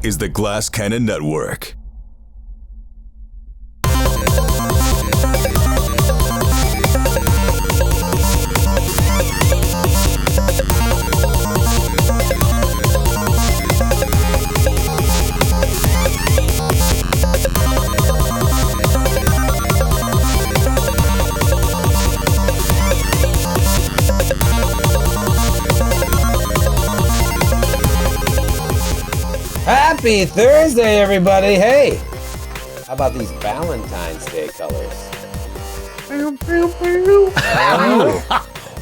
is the Glass Cannon Network. Happy Thursday, everybody. Hey, how about these Valentine's Day colors?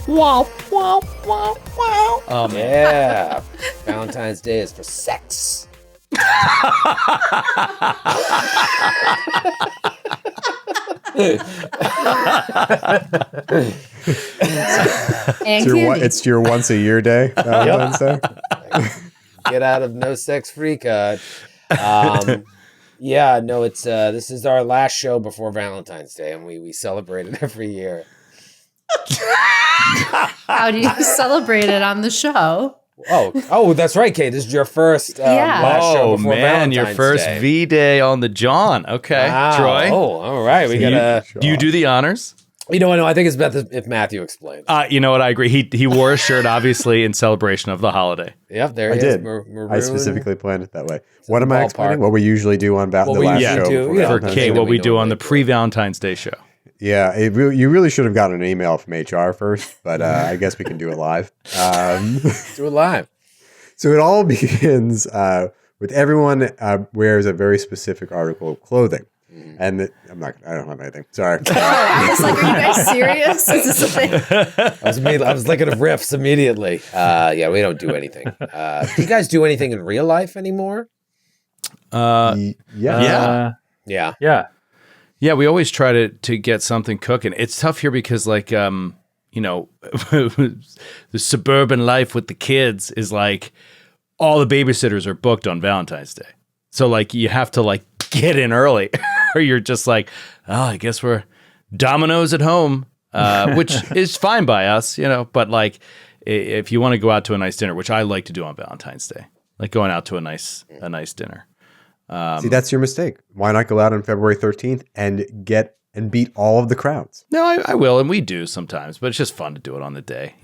Wow, wow, wow, wow. Yeah, Valentine's Day is for sex. It's your once a year day, Valentine's Day. Get out of no sex free cut. Yeah, no, it's this is our last show before Valentine's Day, and we celebrate it every year. How do you celebrate it on the show? Oh, that's right, Kate. This is your first last show before Valentine's your first Day. V-Day on the John. Okay, Wow. Troy. Oh, all right. We gotta. Do you do the honors? You know what? No, I think it's better if Matthew explains. You know what? I agree. He wore a shirt, obviously, in celebration of the holiday. Yep, there I he did. is. Maroon. I specifically planned it that way. It's What in am the I ballpark. explaining? What we usually do on the we last usually show do, before yeah. For Valentine's Kate, Day. what we do on normally the pre-Valentine's Day show. Yeah, you really should have gotten an email from HR first, but I guess we can do it live. Do it live. So it all begins with everyone wears a very specific article of clothing. And I don't have anything. Sorry. I was like, are you guys serious? Is this a thing? I was thinking of riffs immediately. Yeah, we don't do anything. Do you guys do anything in real life anymore? Yeah. Yeah. Yeah, we always try to get something cooking. It's tough here because, like, the suburban life with the kids is like all the babysitters are booked on Valentine's Day. So, like, you have to, like, get in early or you're just like, oh, I guess we're Domino's at home, which is fine by us, but, like, if you want to go out to a nice dinner, which I like to do on Valentine's Day, like going out to a nice dinner. See, that's your mistake. Why not go out on February 13th and beat all of the crowds? No, I will, and we do sometimes, but it's just fun to do it on the day.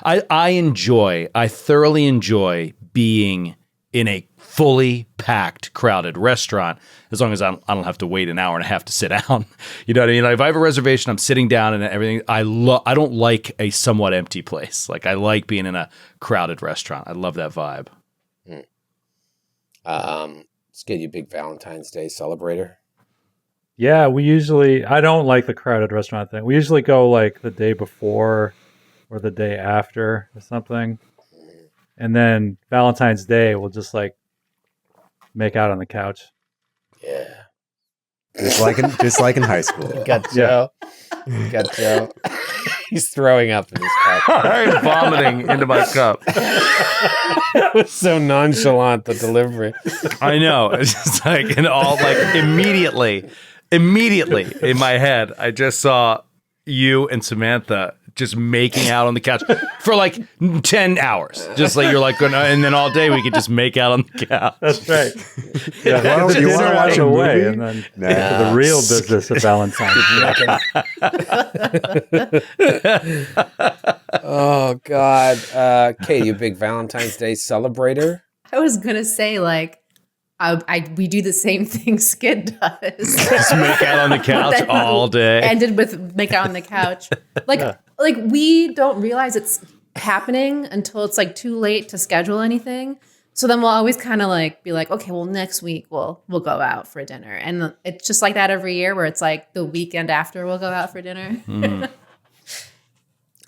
I thoroughly enjoy being in a fully packed, crowded restaurant, as long as I don't have to wait an hour and a half to sit down. You know what I mean? Like, if I have a reservation, I'm sitting down and everything. I don't like a somewhat empty place. Like, I like being in a crowded restaurant. I love that vibe. Let's get you a big Valentine's Day celebrator. Yeah, I don't like the crowded restaurant thing. We usually go like the day before or the day after or something. And then Valentine's Day, we'll just like make out on the couch. Yeah. Just like in high school. Got Joe. Got Joe. He's throwing up in his cup. I'm vomiting into my cup. That was so nonchalant, the delivery. I know. It's just like, and all like immediately in my head, I just saw you and Samantha just making out on the couch for like 10 hours. Just like you're like, and then all day we could just make out on the couch. That's right. Yeah, Do you want to watch a movie? And then the real business of Valentine's. Oh, God. Kate, you a big Valentine's Day celebrator? I was going to say, like, we do the same thing Skid does. Just make out on the couch all day. Ended with make out on the couch. Like we don't realize it's happening until it's like too late to schedule anything. So then we'll always kind of like be like, okay, well, next week we'll go out for dinner. And it's just like that every year where it's like the weekend after we'll go out for dinner.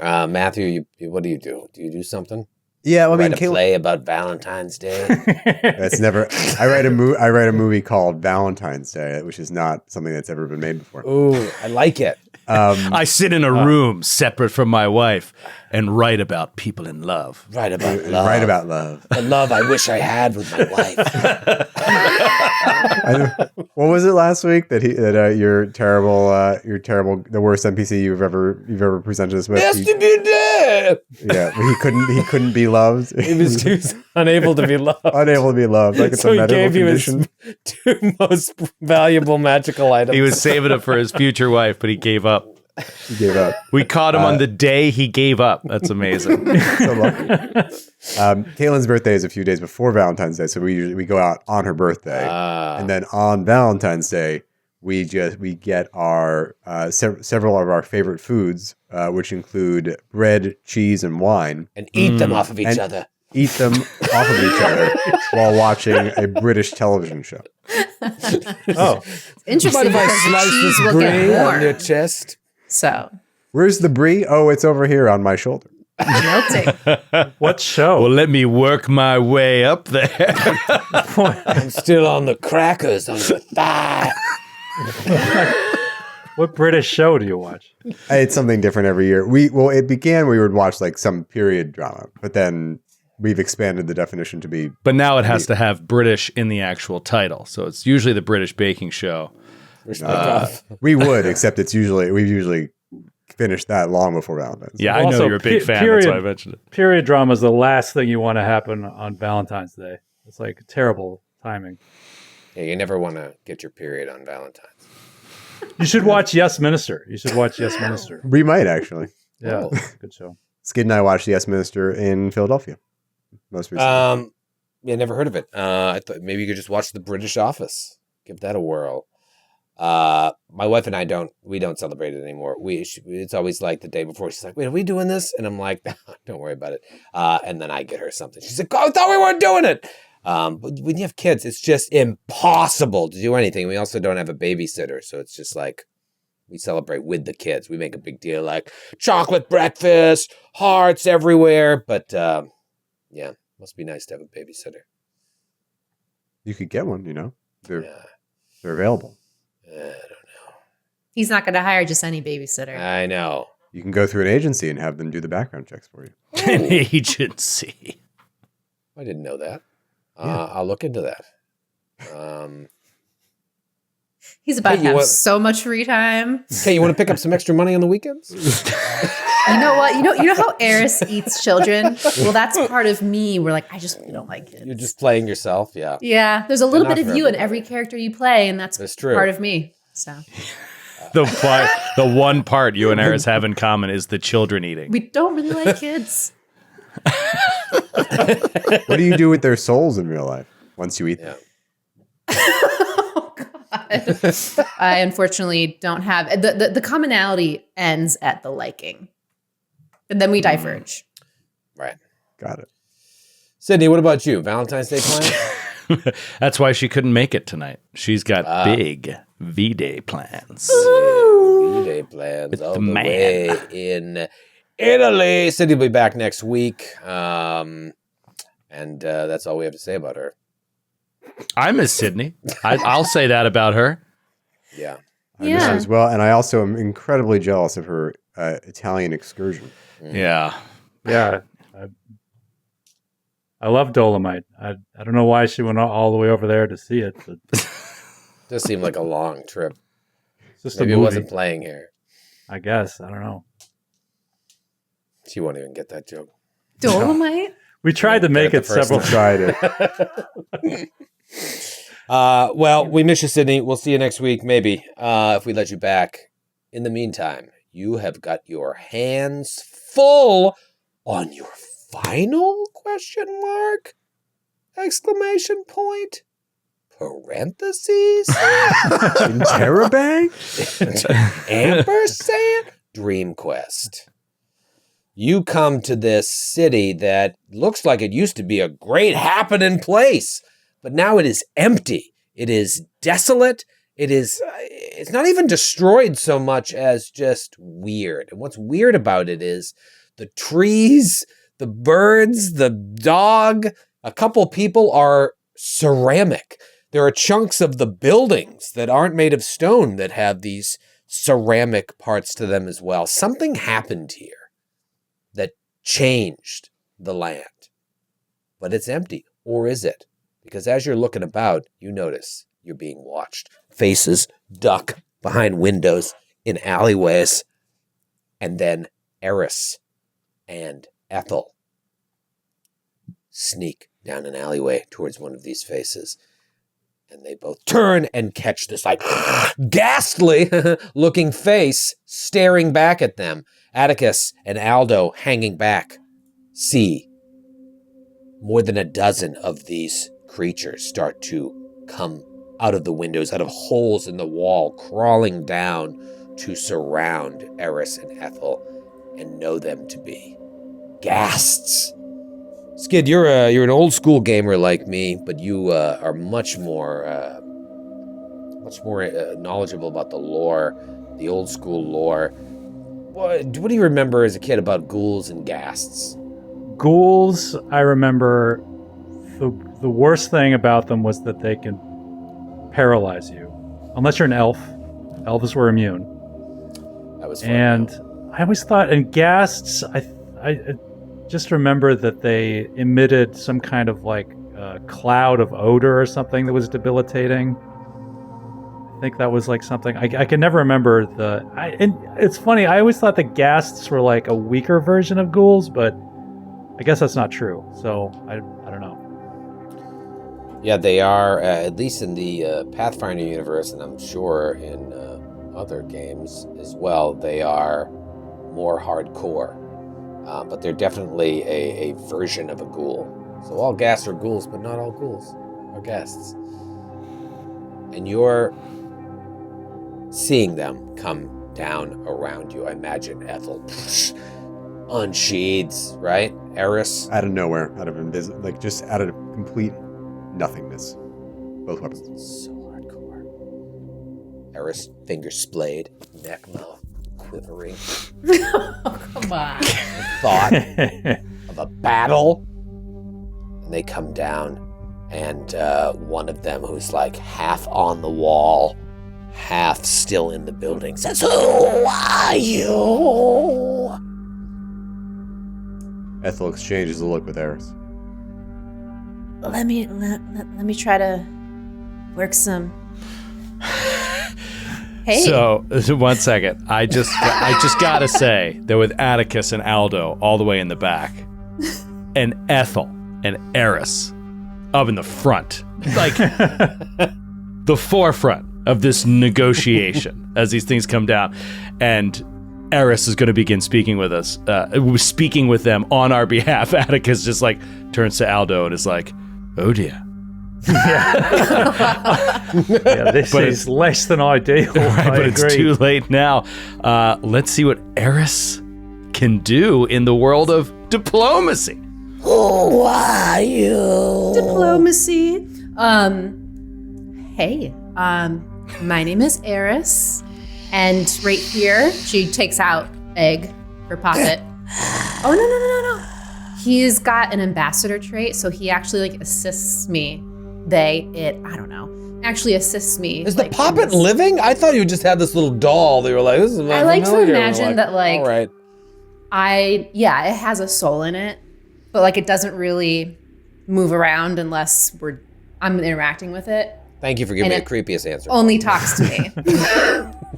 Matthew, what do you do? Do you do something? Yeah, well, I mean, Write a play about Valentine's Day. That's never. I write a movie called Valentine's Day, which is not something that's ever been made before. Ooh, I like it. I sit in a room separate from my wife and write about people in love. Write about love. Write about love. The love I wish I had with my wife. What was it last week that you're terrible, the worst NPC you've ever presented us with? Has to be dead. Yeah, he couldn't be loved. He was too. Unable to be loved. Unable to be loved. Like it's So a he medical gave you condition. his 2 most valuable magical items. He was saving it for his future wife, but he gave up. He gave up. We caught him on the day he gave up. That's amazing. So lucky. Caitlin's birthday is a few days before Valentine's Day, so we go out on her birthday, and then on Valentine's Day we get our several of our favorite foods, which include bread, cheese, and wine, and eat them off of each other. Eat them off of each other while watching a British television show. Oh, Interesting. Mind if I because the slice cheese this will get brie on warm. your chest? So Where's the brie? Oh, it's over here on my shoulder. melting. what show? Well, let me work my way up there. I'm still on the crackers on your thigh. What British show do you watch? It's something different every year. It began, we would watch like some period drama, but then we've expanded the definition to be. But now it has to have British in the actual title. So it's usually the British baking show. We would, except we've usually finished that long before Valentine's. Yeah, I know Also, you're a big fan. period- That's why I mentioned it. Period drama is the last thing you want to happen on Valentine's Day. It's like terrible timing. Yeah, you never want to get your period on Valentine's. You should watch Yes Minister. You should watch Yes Minister. We might actually. Yeah, Oh. good show. Skid and I watched Yes Minister in Philadelphia most recently. Yeah, never heard of it. I thought maybe you could just watch The British Office. Give that a whirl. My wife and I don't celebrate it anymore. It's always like the day before. She's like, "Wait, are we doing this?" And I'm like, "Don't worry about it." And then I get her something. She's like, "Oh, I thought we weren't doing it." But when you have kids, it's just impossible to do anything. We also don't have a babysitter, so it's just like we celebrate with the kids. We make a big deal, like chocolate breakfast, hearts everywhere. But yeah, must be nice to have a babysitter. You could get one, They're Yeah, they're available. I don't know. He's not going to hire just any babysitter. I know. You can go through an agency and have them do the background checks for you. An agency. I didn't know that. I'll look into that. He's about Hey, to you have want- so much free time. Hey, you want to pick up some extra money on the weekends? You know what? You know how Eris eats children? Well, that's part of me. We're like, I just really don't like kids. You're just playing yourself, yeah. Yeah, there's a little not bit of for you in everybody. every character you play, and that's That's true. part of me. So The one part you and Eris have in common is the children eating. we don't really like kids. What do you do with their souls in real life once you eat them? Oh God! I unfortunately don't have the commonality ends at the liking, and then we diverge. Right. Got it. Sydney, what about you? Valentine's Day plans? That's why she couldn't make it tonight. She's got big V-Day plans. V-Day plans all the the man. way in Italy. Sydney will be back next week. And that's all we have to say about her. I miss Sydney. I'll say that about her. Yeah. I miss her Yeah. as well, and I also am incredibly jealous of her Italian excursion. Yeah. Yeah. I love Dolomite. I don't know why she went all the way over there to see it, but Does seem like a long trip. it's just Maybe a it movie. wasn't playing here. I guess. I don't know. She won't even get that joke. Dolomite. We tried to make Get it the first several Tried it. Well, we miss you, Sydney. We'll see you next week, maybe, if we let you back. In the meantime, you have got your hands full on your final question mark? Exclamation point? Parentheses? Interrobang? Ampersand? Dream Quest. You come to this city that looks like it used to be a great happening place, but now it is empty. It is desolate. It's not even destroyed so much as just weird. And what's weird about it is the trees, the birds, the dog, a couple people are ceramic. There are chunks of the buildings that aren't made of stone that have these ceramic parts to them as well. Something happened here that changed the land. But it's empty. Or is it? Because as you're looking about, you notice you're being watched. Faces duck behind windows in alleyways. And then Eris and Ethel sneak down an alleyway towards one of these faces. And they both turn and catch this like ghastly looking face staring back at them. Atticus and Aldo hanging back. See more than a dozen of these creatures start to come out of the windows, out of holes in the wall, crawling down to surround Eris and Ethel and know them to be ghasts. Skid, you're an old school gamer like me, but you are much more knowledgeable about the lore, the old school lore. What do you remember as a kid about ghouls and ghasts? Ghouls, I remember the worst thing about them was that they can paralyze you. Unless you're an elf. Elves were immune. That was fun. And I always thought, and ghasts, I just remember that they emitted some kind of like cloud of odor or something that was debilitating. I think that was like something I can never remember and it's funny, I always thought the ghasts were like a weaker version of ghouls, but I guess that's not true. So I don't know. Yeah, they are, at least in the Pathfinder universe, and I'm sure in other games as well, they are more hardcore. But they're definitely a version of a ghoul. So all ghasts are ghouls, but not all ghouls are ghasts. And you're seeing them come down around you. I imagine Ethel unsheathes, right? Eris. Out of nowhere, out of invisible, like just out of complete nothingness. Both weapons. So hardcore. Eris, fingers splayed, neck mouth quivering. Oh, come on. Thought of a battle. And they come down, and one of them, who's like half on the wall, half still in the building, says, "Who are you?" Ethel exchanges a look with Eris. Let me try to work some. Hey. So 1 second. I just gotta say that with Atticus and Aldo all the way in the back, and Ethel and Eris up in the front, like the forefront of this negotiation as these things come down, and Eris is going to begin speaking with us, speaking with them on our behalf. Atticus just like turns to Aldo and is like, "Oh dear." This is less than ideal. Right, but I it's agree. too late now. Let's see what Eris can do in the world of diplomacy. Who are you? Diplomacy. Hey. My name is Eris, and right here she takes out egg for pocket. Oh no. He's got an ambassador trait, so he actually like assists me. I don't know. Actually assists me. Is like, the puppet living? I thought you just had this little doll. They were like, "This is my I like to familiar." imagine that like all right. it has a soul in it, but like it doesn't really move around unless I'm interacting with it. Thank you for giving me And the creepiest answer. Only talks to me.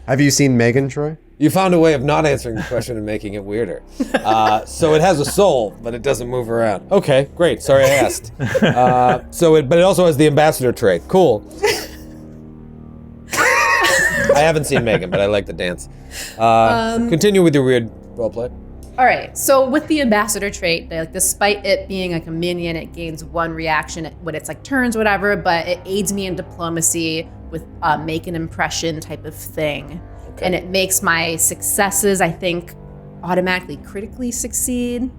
Have you seen Megan, Troy? You found a way of not answering the question and making it weirder. So it has a soul, but it doesn't move around. Okay, great. Sorry I asked. But it also has the ambassador trait. Cool. I haven't seen Megan, but I like the dance. Continue with your weird roleplay. All right. So with the ambassador trait, like despite it being like a minion, it gains one reaction when it's like turns, whatever. But it aids me in diplomacy with make an impression type of thing, and it makes my successes, I think, automatically critically succeed.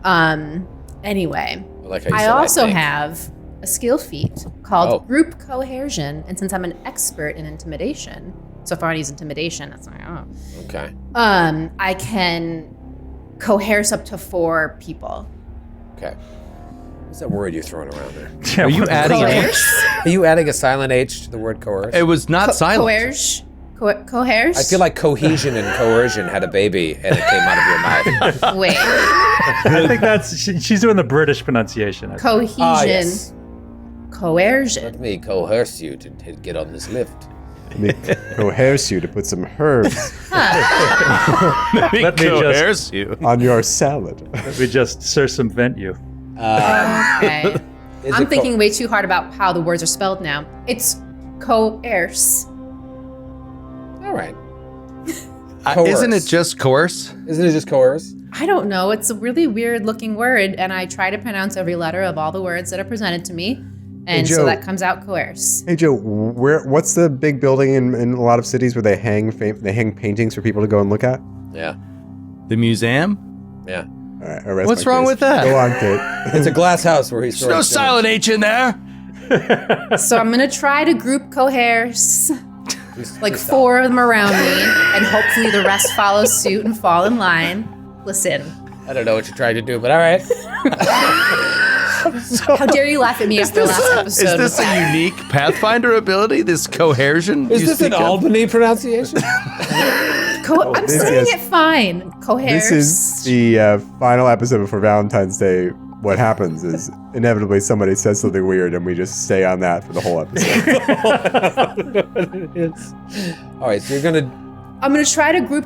Anyway, I also have a skill feat called group cohesion, and since I'm an expert in intimidation, so far I use intimidation. That's like, oh. Okay. I can coerce up to 4 people. Okay. What's that word you're throwing around there? Are you adding an H? Are you adding a silent H to the word coerce? It was not silent. Coerce? I feel like cohesion and coercion had a baby and it came out of your mouth. Wait. I think that's she's doing the British pronunciation. I think. Cohesion. Yes. Coercion. Let me coerce you to get on this lift. Let me coerce you to put some herbs Let me Let me coerce you. on your salad. We just circumvent you. Okay. Is I'm it thinking way too hard about how the words are spelled now. It's coerce. All right. Isn't it just coerce? Isn't it just coerce? I don't know. It's a really weird looking word, and I try to pronounce every letter of all the words that are presented to me. And Joe. so that comes out coerce. Hey Joe, what's the big building in a lot of cities where they hang paintings for people to go and look at? Yeah. The museum? Yeah. All right, arrest What's my wrong case. with that? Go on, Kate. It's a glass house where he's There's no silent H in there. So I'm going to try to group coerce, like 4 of them around me, and hopefully the rest follow suit and fall in line. Listen. I don't know what you're trying to do, but all right. How dare you laugh at me after last episode? Is this a unique Pathfinder ability, this coercion? Is you this an speak of? Albany pronunciation? I'm this saying is- it fine. Coerce. This is the final episode before Valentine's Day. What happens is inevitably somebody says something weird, and we just stay on that for the whole episode. All right, so you're gonna. I'm going to try to group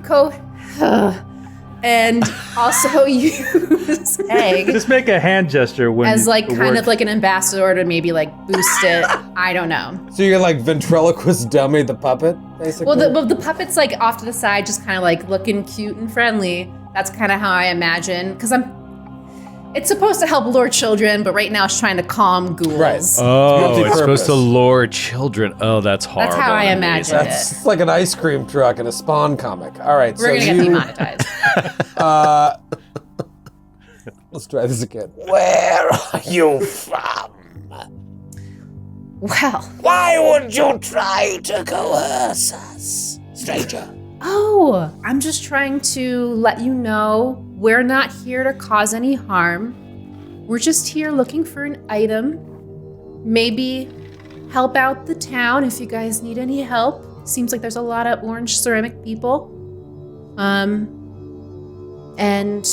and also use egg Just make a hand gesture when as you- like the kind word- of like an ambassador to maybe like boost it. I don't know. So you're like ventriloquist dummy the puppet, basically. Well, the puppet's like off to the side, just kind of like looking cute and friendly. That's kind of how I imagine, because it's supposed to help lure children, but right now it's trying to calm ghouls. Right. Oh, it's supposed to Multi-purpose. lure children. Oh, that's horrible. That's how I and imagine amazing. it. That's like an ice cream truck in a Spawn comic. All right, We're so gonna get you. demonetized. Let's try this again. Where are you from? Well, Why would you try to coerce us, stranger? oh, I'm just trying to let you know we're not here to cause any harm. We're just here looking for an item. Maybe help out the town if you guys need any help. Seems like there's a lot of orange ceramic people. And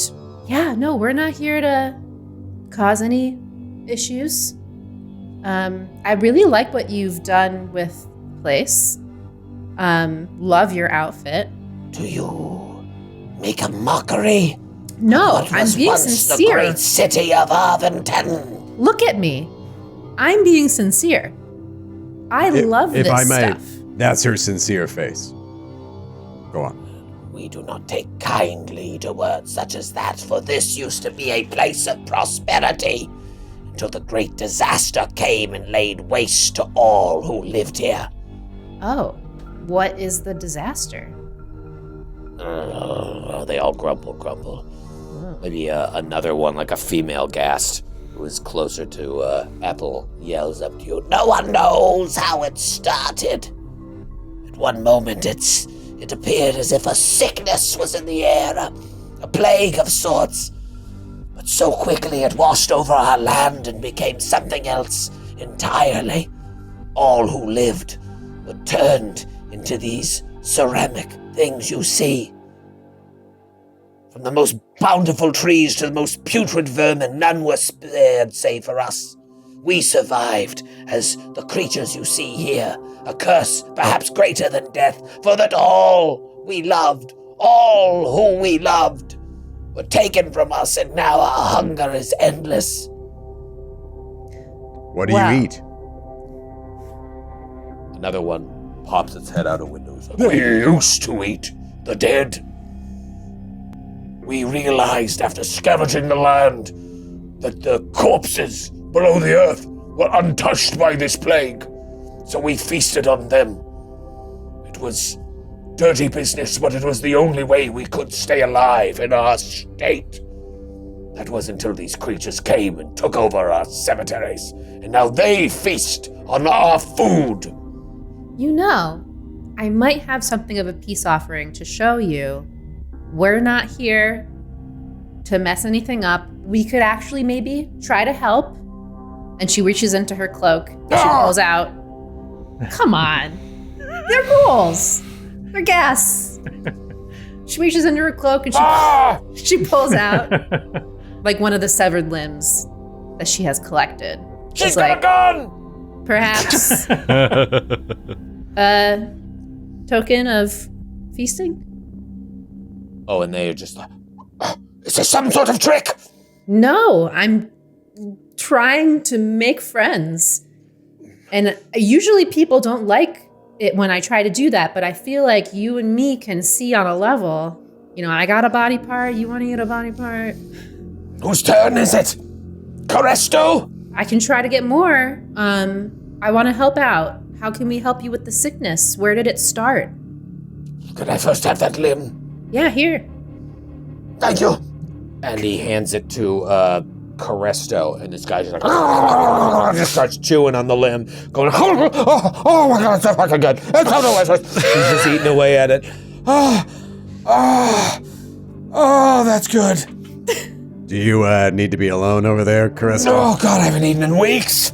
yeah, no, we're not here to cause any issues. I really like what you've done with the place. Love your outfit. Do you make a mockery? No, What I'm was being once the sincere. great city of Arventon? Look at me. I'm being sincere. I love this if I may, stuff. that's her sincere face. Go on. We do not take kindly to words such as that, for this used to be a place of prosperity until the great disaster came and laid waste to all who lived here. Oh, what is the disaster? They all grumble. Maybe another one, like a female Ghast, who is closer to Apple, yells up to you. No one knows how it started. At one moment, it appeared as if a sickness was in the air, a plague of sorts. But so quickly it washed over our land and became something else entirely. All who lived were turned into these ceramic things you see. From the most bountiful trees to the most putrid vermin, none were spared save for us. We survived as the creatures you see here, a curse perhaps greater than death, for that all we loved, all who we loved, were taken from us, and now our hunger is endless. What do Wow. you eat? Another one pops its head out of windows. We used to eat the dead. We realized after scavenging the land that the corpses below the earth were untouched by this plague, so we feasted on them. It was dirty business, but it was the only way we could stay alive in our state. That was until these creatures came and took over our cemeteries, and now they feast on our food. You know, I might have something of a peace offering to show you. We're not here to mess anything up. We could actually maybe try to help. And she reaches into her cloak and she pulls out. Come on. They're ghouls. They're ghasts. She reaches into her cloak and she pulls out like one of the severed limbs that she has collected. She's She's got like, a gun! perhaps a token of feasting? Oh, and they are just like, Is this some sort of trick? No, I'm trying to make friends. And usually people don't like it when I try to do that, but I feel like you and me can see on a level, I got a body part, you want to get a body part. Whose turn is it? Coresto? I can try to get more. I want to help out. How can we help you with the sickness? Where did it start? Could I first have that limb? Yeah, here. Thank you. And he hands it to Coresto, and this guy just just starts chewing on the limb, going, oh my god, it's so fucking good. It's so delicious. He's just eating away at it. Oh, that's good. Do you need to be alone over there, Coresto? Oh god, I haven't eaten in weeks.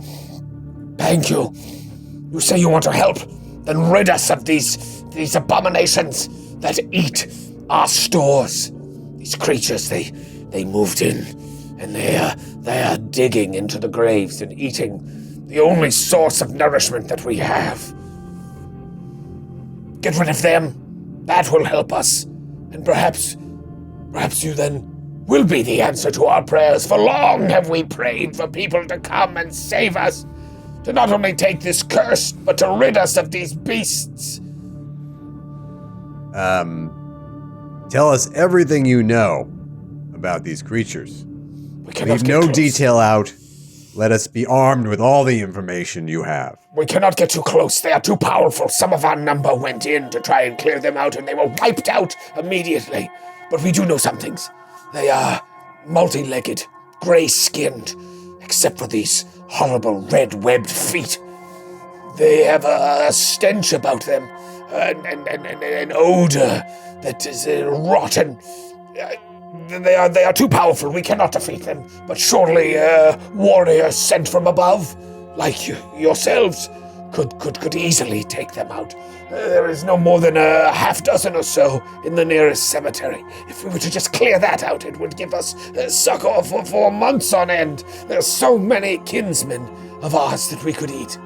Thank you. You say you want our help? Then rid us of these abominations that eat our stores. These creatures, they moved in, and they are digging into the graves and eating the only source of nourishment that we have. Get rid of them. That will help us. And perhaps you then will be the answer to our prayers. For long have we prayed for people to come and save us, to not only take this curse, but to rid us of these beasts. Tell us everything you know about these creatures. We cannot Leave get no close. detail out. Let us be armed with all the information you have. We cannot get too close. They are too powerful. Some of our number went in to try and clear them out, and they were wiped out immediately. But we do know some things. They are multi-legged, gray-skinned, except for these horrible red-webbed feet. They have a stench about them, an odor that is rotten. They are too powerful. We cannot defeat them. But surely warriors sent from above, like yourselves, could easily take them out. There is no more than a half dozen or so in the nearest cemetery. If we were to just clear that out, it would give us succor for months on end. There's so many kinsmen of ours that we could eat.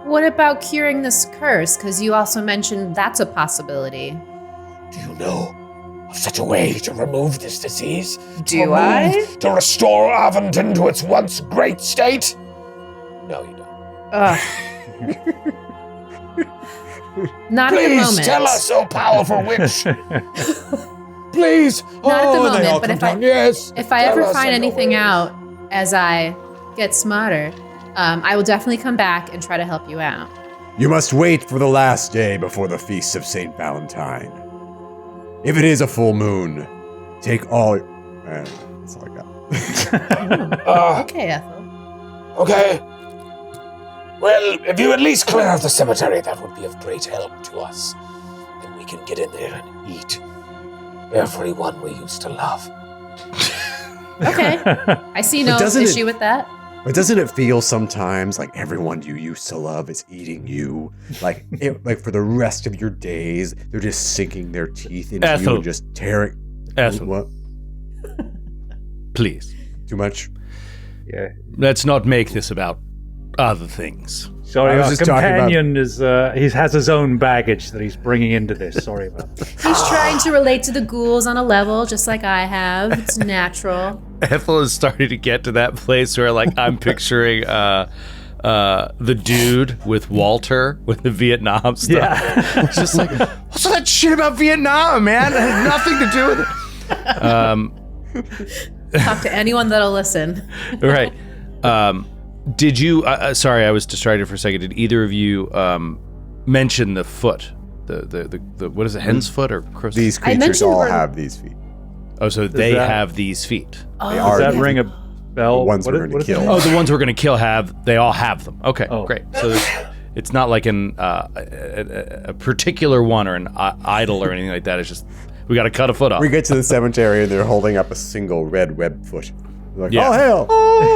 What about curing this curse? Because you also mentioned that's a possibility. Do you know of such a way to remove this disease? Do I? To restore Arventon to its once great state? No, you don't. Not at the Please moment. tell us, oh powerful witch. Please. Not at the and they all moment, but come down. Yes. if I tell ever us find of your anything ways. out as I get smarter, I will definitely come back and try to help you out. You must wait for the last day before the feast of St. Valentine. If it is a full moon, take all... that's all I got. Okay, Ethel. Okay. Well, if you at least clear out the cemetery, that would be of great help to us. Then we can get in there and eat everyone we used to love. Okay. I see no doesn't issue with that. But doesn't it feel sometimes like everyone you used to love is eating you? Like for the rest of your days, they're just sinking their teeth into you Ethel. and just tearing... Ethel. What? Please, Too much? Yeah. let's not make this about other things. Sorry, I was our just talking about- companion he has his own baggage that he's bringing into this. Sorry about that. He's trying to relate to the ghouls on a level just like I have. It's natural. Ethel is starting to get to that place where, like, I'm picturing the dude with Walter with the Vietnam stuff. Yeah. It's just like, what's all that shit about Vietnam, man? It has nothing to do with it. Talk to anyone that'll listen. Right. Did you? Sorry, I was distracted for a second. Did either of you mention the foot? The what is it? Hen's foot or crow's? These I creatures mentioned all we're- have these feet. Oh, so they that- have these feet. They Oh, are Does that these ring a bell? The ones What we're is- gonna what is it? kill. Oh, the ones we're gonna kill they all have them. Okay, Oh. great. So it's not like a particular one or an idol or anything like that. It's just we got to cut a foot off. We get to the cemetery and they're holding up a single red webbed foot. They're like, Yeah. oh hell!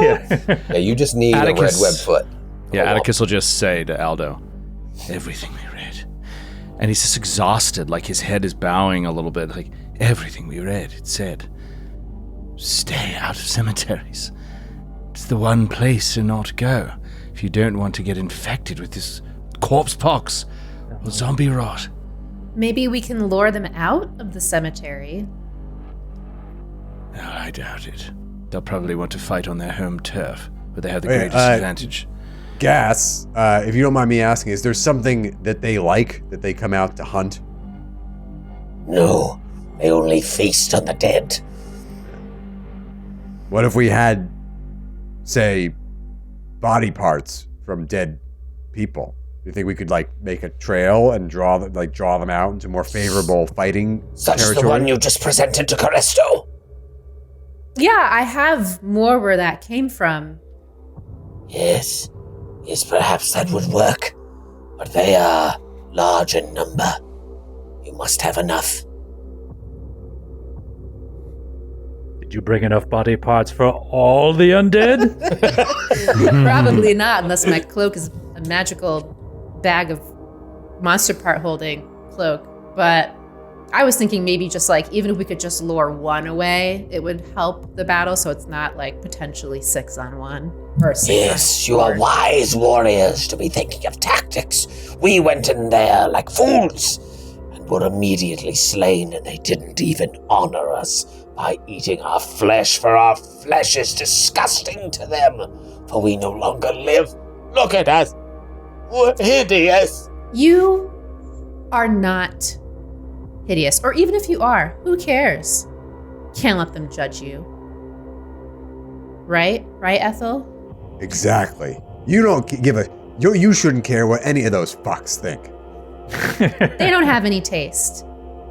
Yeah. Yeah, you just need Atticus- a red web foot. Yeah, Atticus will just say to Aldo, everything we read. And he's just exhausted, like his head is bowing a little bit. Like, everything we read, it said, stay out of cemeteries. It's the one place to not go if you don't want to get infected with this corpse pox or zombie rot. Maybe we can lure them out of the cemetery. No, I doubt it. they'll probably want to fight on their home turf, where they have the Wait, greatest advantage. Gas, if you don't mind me asking, is there something that they like that they come out to hunt? No, they only feast on the dead. What if we had, say, body parts from dead people? Do you think we could make a trail and draw them out into more favorable fighting Such territory? the one you just presented to Callisto. Yeah, I have more where that came from. Yes, perhaps that would work. But they are large in number. You must have enough. Did you bring enough body parts for all the undead? Probably not, unless my cloak is a magical bag of monster part holding cloak. But I was thinking maybe just even if we could just lure one away, it would help the battle, so it's not potentially 6-on-1 or 6 Yes, you are wise warriors to be thinking of tactics. We went in there like fools and were immediately slain, and they didn't even honor us by eating our flesh, for our flesh is disgusting to them, for we no longer live. Look at us. We're hideous. You are not hideous. Or even if you are, who cares? Can't let them judge you. Right? Right, Ethel? Exactly. You don't give a... You shouldn't care what any of those fucks think. They don't have any taste,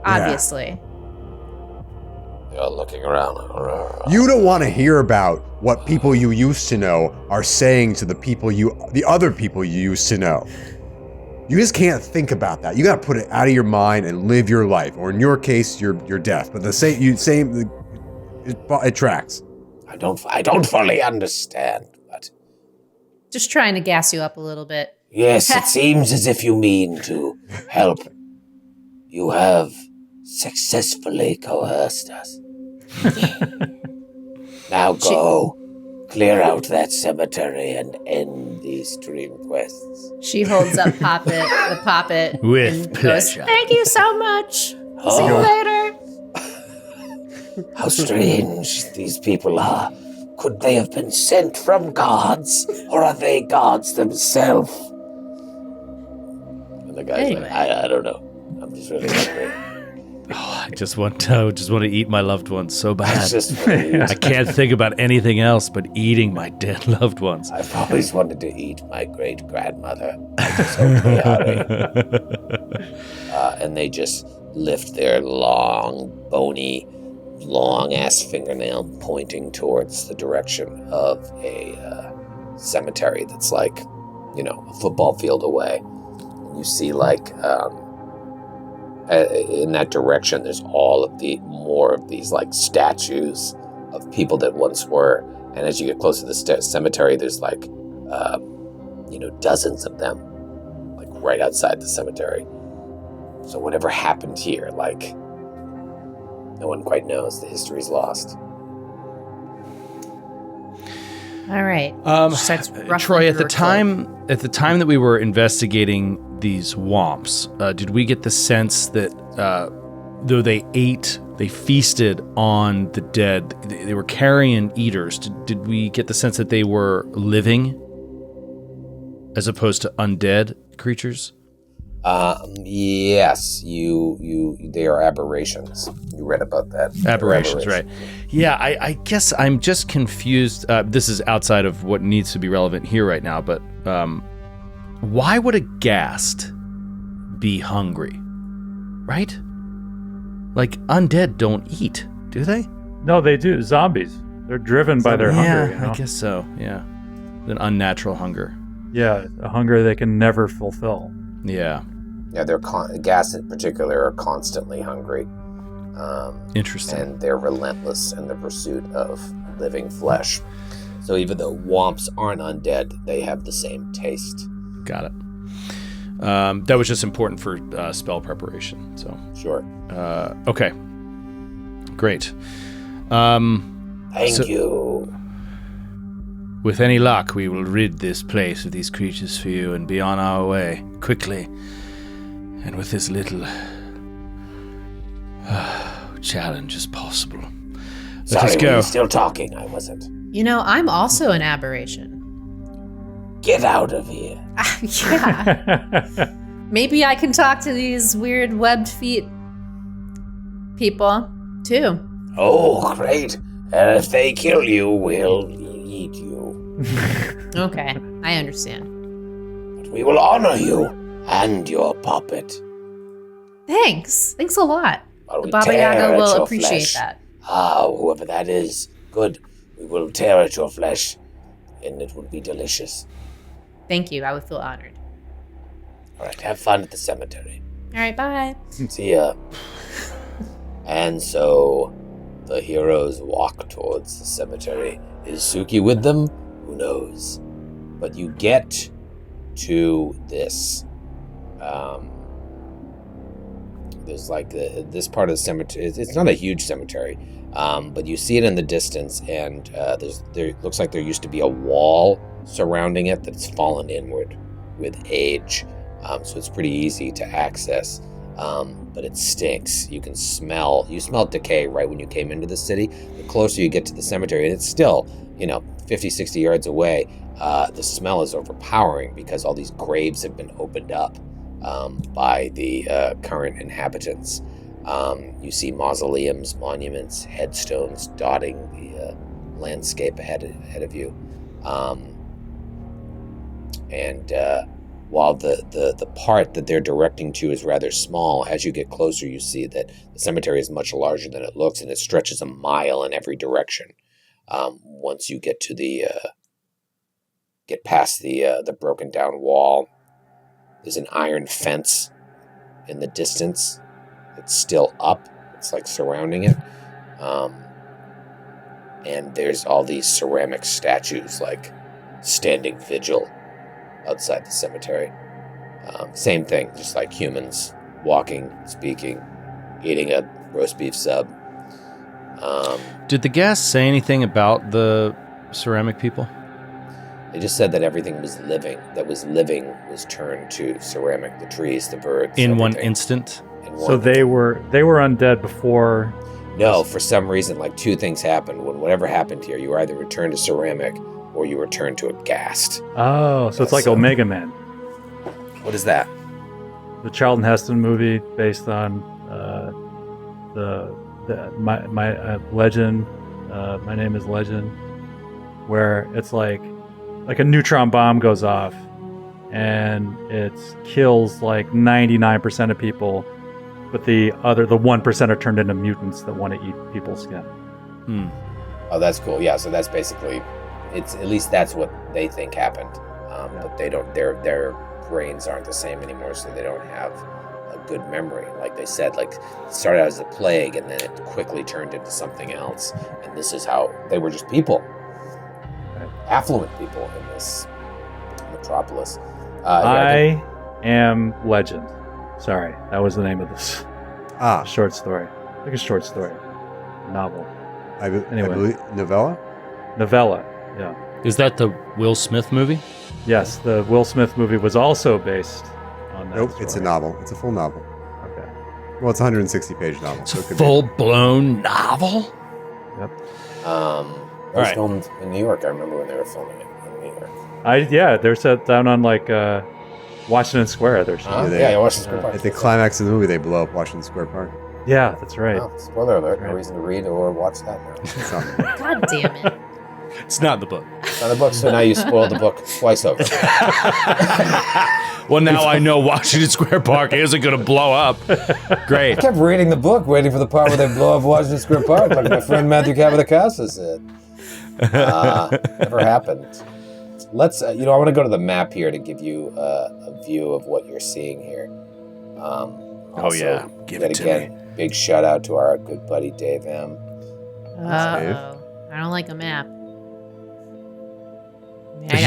obviously. You're looking around. You don't want to hear about what people you used to know are saying to the other people you used to know. You just can't think about that. You got to put it out of your mind and live your life. Or in your case, you're deaf. But it tracks. I don't fully understand, but Just trying to gas you up a little bit. yes, it seems as if you mean to help. You have successfully coerced us. Now go, clear out that cemetery and end these dream quests. She holds up the poppet. With and goes, pleasure. thank you so much. See you later. How strange these people are. Could they have been sent from gods, or are they gods themselves? And the guy's Anyway. like, I don't know. I'm just really hungry. I just want to eat my loved ones so bad. It's just really, I can't think about anything else but eating my dead loved ones. I've always wanted to eat my great-grandmother. I just hope they are. And they just lift their long, bony, long-ass fingernail pointing towards the direction of a cemetery that's a football field away. And you see in that direction, there's more of these statues of people that once were. And as you get closer to the cemetery, there's dozens of them, right outside the cemetery. So whatever happened here, no one quite knows. The history's lost. All right. Starts ruffling Troy, at the her time that we were investigating these womps, did we get the sense that though they feasted on the dead, they were carrion eaters? Did we get the sense that they were living as opposed to undead creatures? Yes, they are aberrations. You read about that. Aberrations, right. Yeah, I guess I'm just confused. This is outside of what needs to be relevant here right now, but why would a Ghast be hungry? Right? Undead don't eat, do they? No, they do. Zombies. They're driven by their hunger. Yeah, I guess so, yeah. An unnatural hunger. Yeah, a hunger they can never fulfill. Yeah. Yeah, Ghast in particular are constantly hungry. Interesting. And they're relentless in the pursuit of living flesh. So even though womps aren't undead, they have the same taste. Got it. That was just important for spell preparation. So Sure. okay, great. Thank you. With any luck, we will rid this place of these creatures for you and be on our way quickly, and with as little challenge as possible. Sorry, us were go. you still talking? I wasn't. You know, I'm also an aberration. Get out of here. Yeah. Maybe I can talk to these weird webbed feet people too. Oh, great. And if they kill you, we'll eat you. Okay, I understand. But we will honor you and your puppet. Thanks a lot. While The we Baba tear Yaga at will your appreciate flesh. that. Whoever that is, good. We will tear at your flesh, and it will be delicious. Thank you. I would feel honored. All right, have fun at the cemetery. All right, bye. See ya. And so the heroes walk towards the cemetery. Is Suki with them? Who knows? But you get to this. There's like this part of the cemetery. It's not a huge cemetery, but you see it in the distance, and there looks like there used to be a wall surrounding it that's fallen inward with age. So it's pretty easy to access, but it stinks. You smell decay right when you came into the city. The closer you get to the cemetery, and it's still, 50, 60 yards away, the smell is overpowering because all these graves have been opened up by the current inhabitants. You see mausoleums, monuments, headstones dotting the landscape ahead of you. While the part that they're directing to is rather small, as you get closer, you see that the cemetery is much larger than it looks, and it stretches a mile in every direction. Once you get to get past the broken down wall, there's an iron fence in the distance. It's still up. It's like surrounding it, and there's all these ceramic statues like standing vigil outside the cemetery. Same thing, just like humans walking, speaking, eating a roast beef sub. Did the Ghast say anything about the ceramic people? They just said that everything that was living was turned to ceramic. The trees, the birds. In one everything. instant? So they were undead before. No, for some reason, like two things happened. When whatever happened here, you were either returned to ceramic or you returned to a Ghast. Oh, so it's like Omega Man. What is that? The Charlton Heston movie based on my Legend. My Name is Legend, where it's like a neutron bomb goes off and it kills like 99% of people, but the 1% are turned into mutants that want to eat people's skin. Oh, that's cool. Yeah, so that's basically, at least that's what they think happened. But they don't. Their brains aren't the same anymore, so they don't have a good memory. Like they said, like it started out as a plague, and then it quickly turned into something else. And this is how they were just people, affluent people in this metropolis. I am Legend. Sorry, that was the name of this short story. Like a short story, novel. I believe novella. Novella, yeah. Is that the Will Smith movie? Yes, the Will Smith movie was also based on that. Nope, story. it's a novel. It's a full novel. Okay. Well, it's a 160-page novel. It's so a it could full-blown novel? Yep. It was filmed in New York. I remember when they were filming it in New York. They're set down on like Washington Square. They're Washington Square Park. At the climax of the movie, they blow up Washington Square Park. Yeah, that's right. Oh, spoiler alert! No reason to read or watch that now. It's not- God damn it. It's not in the book. It's not the book, so now you spoiled the book twice over. Well, now I know Washington Square Park isn't going to blow up. Great. I kept reading the book, waiting for the part where they blow up Washington Square Park, like my friend Matthew Capodicasa said. Never happened. Let's, I want to go to the map here to give you a view of what you're seeing here. Give it to me. Big shout out to our good buddy Dave M. Uh-oh. I don't like a map.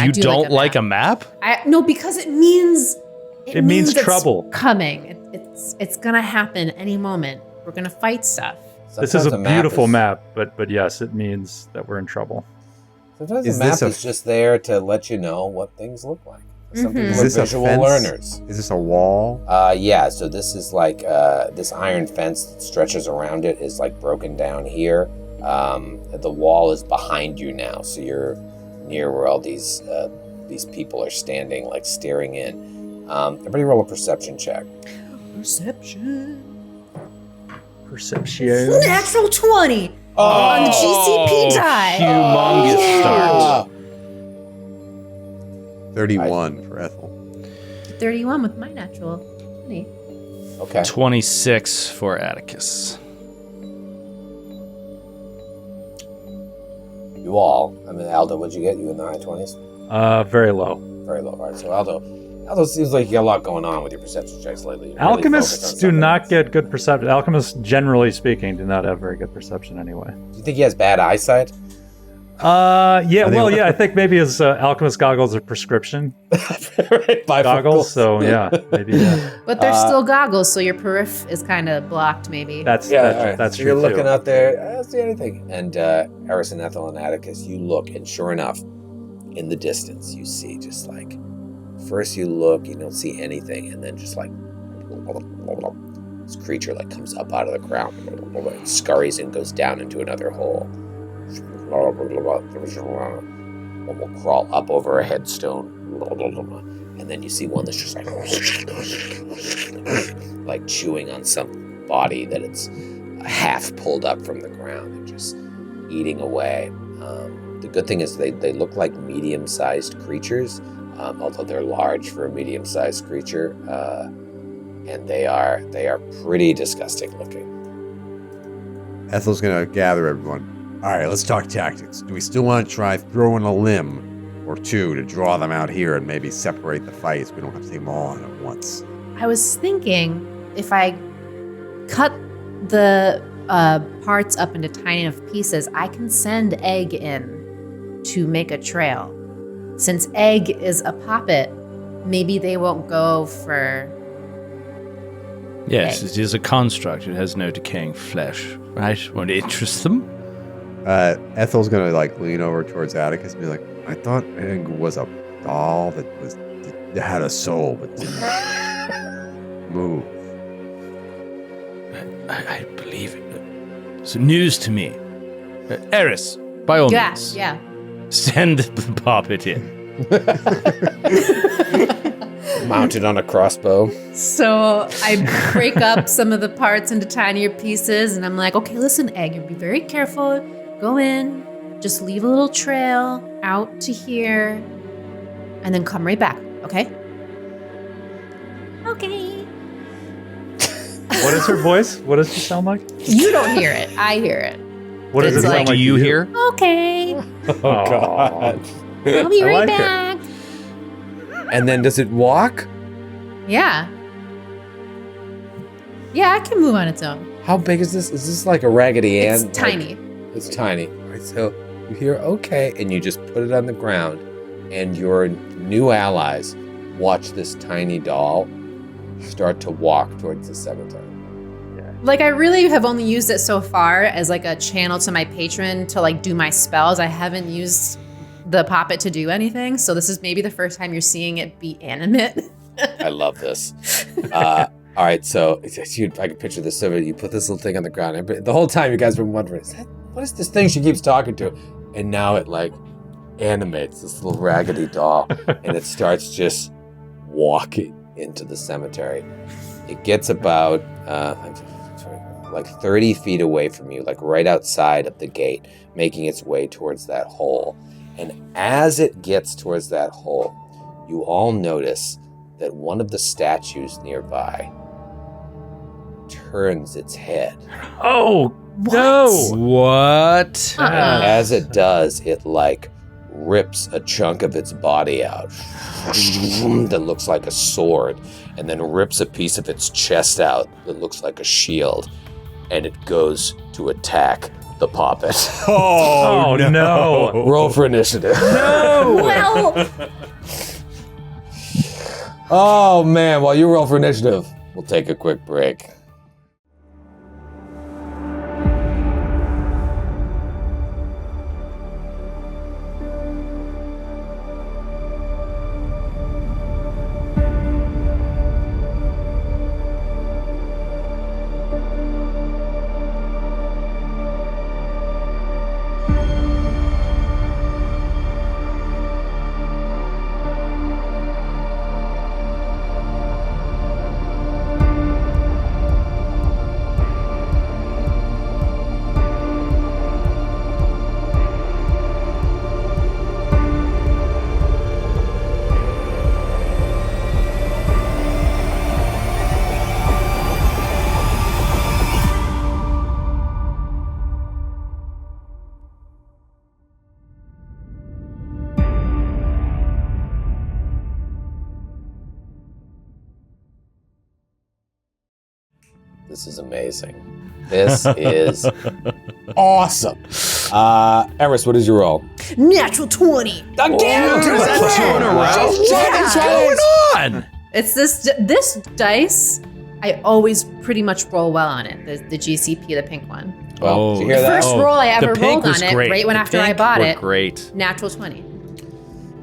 You don't like a map? No, because it means means trouble coming. It's gonna happen any moment. We're gonna fight stuff. This is a beautiful map, but yes, it means that we're in trouble. Sometimes the map is just there to let you know what things look like. Some people are visual learners. Is this a wall? Yeah, so this is like this iron fence that stretches around it is like broken down here, The wall is behind you now, so you're near where all these people are standing, like staring in. Everybody roll a perception check. Perception. Natural 20 on the GCP die. Humongous start. 31 for Ethel. 31 with my natural 20. Okay. 26 for Atticus. You all. I mean, Aldo, what'd you get? You in the high 20s? Very low. Very low. All right, so Aldo seems like you got a lot going on with your perception checks lately. You're Alchemists really do not get good perception. Alchemists, generally speaking, do not have very good perception anyway. Do you think he has bad eyesight? I think maybe his alchemist goggles are prescription Right, goggles. So yeah, maybe. Yeah. But they're still goggles, so your periph is kind of blocked, maybe. That's all right. that's so true. you're looking too. out there. I don't see anything. And Eris and Ethel and Atticus, you look, and sure enough, in the distance, you see just like, first you look, you don't see anything, and then just like this creature like comes up out of the ground, and scurries and goes down into another hole. One will crawl up over a headstone, and then you see one that's just like chewing on some body that it's half pulled up from the ground and just eating away. The good thing is they look like medium-sized creatures, although they're large for a medium-sized creature, and they are pretty disgusting looking. Ethel's gonna gather everyone. All right, let's talk tactics. Do we still want to try throwing a limb or two to draw them out here and maybe separate the fights? We don't have to take them all on at once. I was thinking if I cut the parts up into tiny enough pieces, I can send Egg in to make a trail. Since Egg is a puppet, maybe they won't go for... Yes, Egg. it is a construct. It has no decaying flesh, right? Won't it interest them? Ethel's gonna like lean over towards Atticus and be like, I thought Egg was a doll that had a soul but didn't move. I believe it. So news to me. Eris, by all means, send the puppet in. Mounted on a crossbow. So I break up some of the parts into tinier pieces, and I'm like, okay, listen, Egg, you be very careful. Go in, just leave a little trail out to here, and then come right back, okay? Okay. What is her voice? What does she sound like? You don't hear it. I hear it. What does It's it sound like- like? Do you hear? Okay. Oh God. I'll be I right like it. back. And then does it walk? Yeah. Yeah, I can move on its own. How big is this? Is this like a Raggedy Ann? It's tiny. It's tiny. All right, so you hear okay, and you just put it on the ground, and your new allies watch this tiny doll start to walk towards the cemetery. Like, I really have only used it so far as like a channel to my patron to like do my spells. I haven't used the puppet to do anything, so this is maybe the first time you're seeing it be animate. I love this. All right, so I can picture this. So you put this little thing on the ground. And the whole time you guys have been wondering, what is this thing she keeps talking to? And now it like animates this little raggedy doll, and it starts just walking into the cemetery. It gets about like 30 feet away from you, like right outside of the gate, making its way towards that hole. And as it gets towards that hole, you all notice that one of the statues nearby turns its head. Oh no! What? And as it does, it like rips a chunk of its body out that looks like a sword, and then rips a piece of its chest out that looks like a shield, and it goes to attack the puppet. Oh no! Roll for initiative. Well, Oh man, while you roll for initiative, we'll take a quick break. This is amazing. This is awesome. Eris, what is your roll? Natural 20. Again! That's 2 in a row? What's going on? It's this dice. I always pretty much roll well on it. The GCP, the pink one. Well, did you hear The that? first roll I ever the pink rolled was on it, great. right when The after I pink bought were it. Great. Natural 20.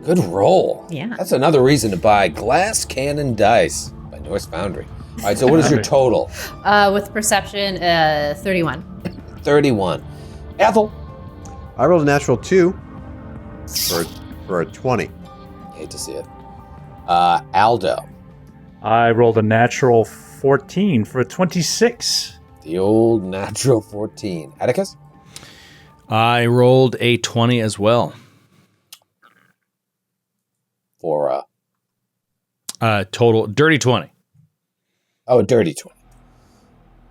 Good roll. Yeah. That's another reason to buy Glass Cannon Dice by Norse Foundry. All right, so what is your total? With perception, 31. 31. Ethel. I rolled a natural 2 for a 20. Hate to see it. Aldo. I rolled a natural 14 for a 26. The old natural 14. Atticus. I rolled a 20 as well. For Total dirty 20. a dirty 20.